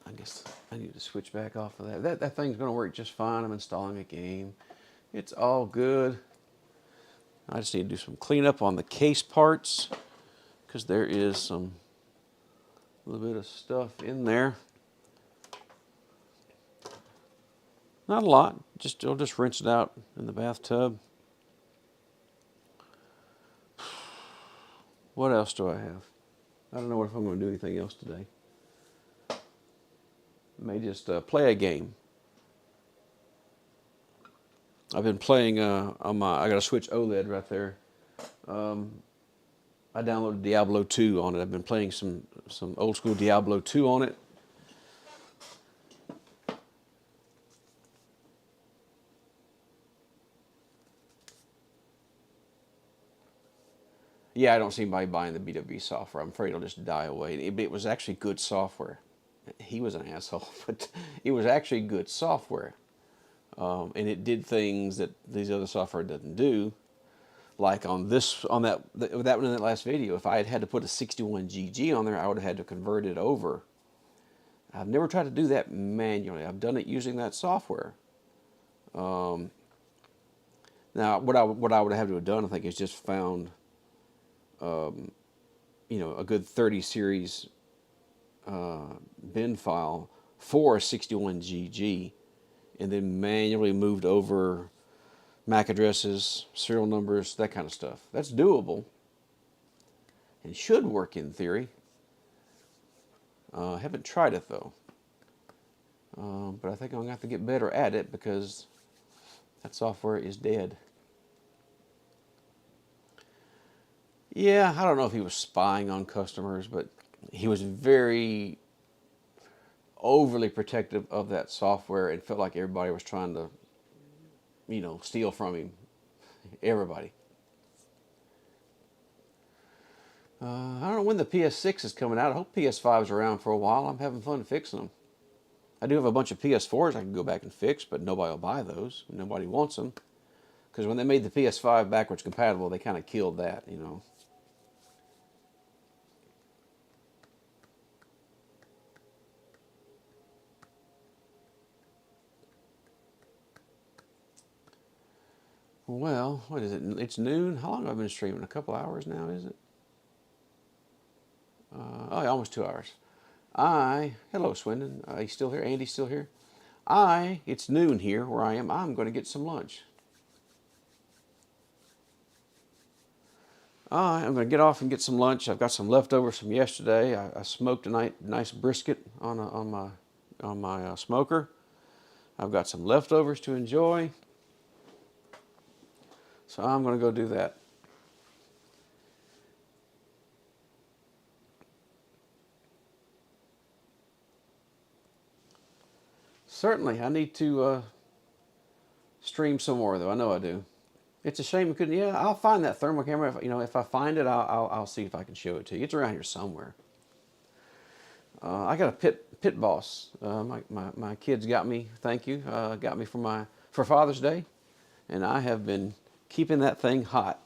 I guess I need to switch back off of that. That thing's going to work just fine. I'm installing a game. It's all good. I just need to do some cleanup on the case parts because there is a little bit of stuff in there. Not a lot. I'll just rinse it out in the bathtub. What else do I have? I don't know if I'm going to do anything else today. May just play a game. I've been playing on I got a Switch OLED right there. I downloaded Diablo 2 on it. I've been playing some old school Diablo 2 on it. Yeah, I don't see anybody buying the BW software. I'm afraid it'll just die away. It was actually good software. He was an asshole, but it was actually good software. And it did things that these other software doesn't do. Like on that one in that last video, if I had had to put a 61GG on there, I would have had to convert it over. I've never tried to do that manually. I've done it using that software. Now, what I would have to have done, I think, is just found, a good 30 series bin file for a 61GG, and then manually moved over MAC addresses, serial numbers, that kind of stuff. That's doable and should work in theory. I haven't tried it though, but I think I'm going to have to get better at it because that software is dead. Yeah, I don't know if he was spying on customers, but he was very overly protective of that software and felt like everybody was trying to, steal from him. Everybody. I don't know when the PS6 is coming out. I hope PS5 is around for a while. I'm having fun fixing them. I do have a bunch of PS4s I can go back and fix, but nobody will buy those. Nobody wants them. Because when they made the PS5 backwards compatible, they kind of killed that, Well, what is it? It's noon. How long have I been streaming? A couple hours now, is it? Almost 2 hours. Hello, Swindon. You still here? Andy's still here? It's noon here where I am. I'm going to get some lunch. I'm going to get off and get some lunch. I've got some leftovers from yesterday. I smoked a nice brisket on my smoker. I've got some leftovers to enjoy. So I'm going to go do that. Certainly, I need to stream some more, though. I know I do. It's a shame we couldn't. Yeah, I'll find that thermal camera. If, you know, if I find it, I'll see if I can show it to you. It's around here somewhere. I got a pit boss. My kids got me. Thank you. Got me for Father's Day, and I have been keeping that thing hot.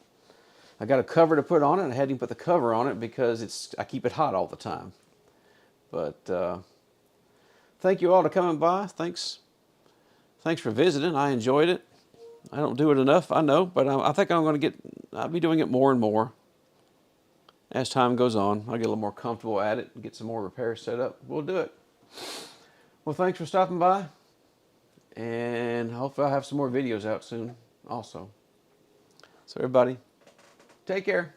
I got a cover to put on it. I had him put the cover on it because I keep it hot all the time. But thank you all for coming by. Thanks for visiting. I enjoyed it. I don't do it enough, I know, but I think I'll be doing it more and more as time goes on. I'll get a little more comfortable at it and get some more repairs set up. We'll do it. Well, thanks for stopping by, and hopefully I'll have some more videos out soon also. So everybody, take care.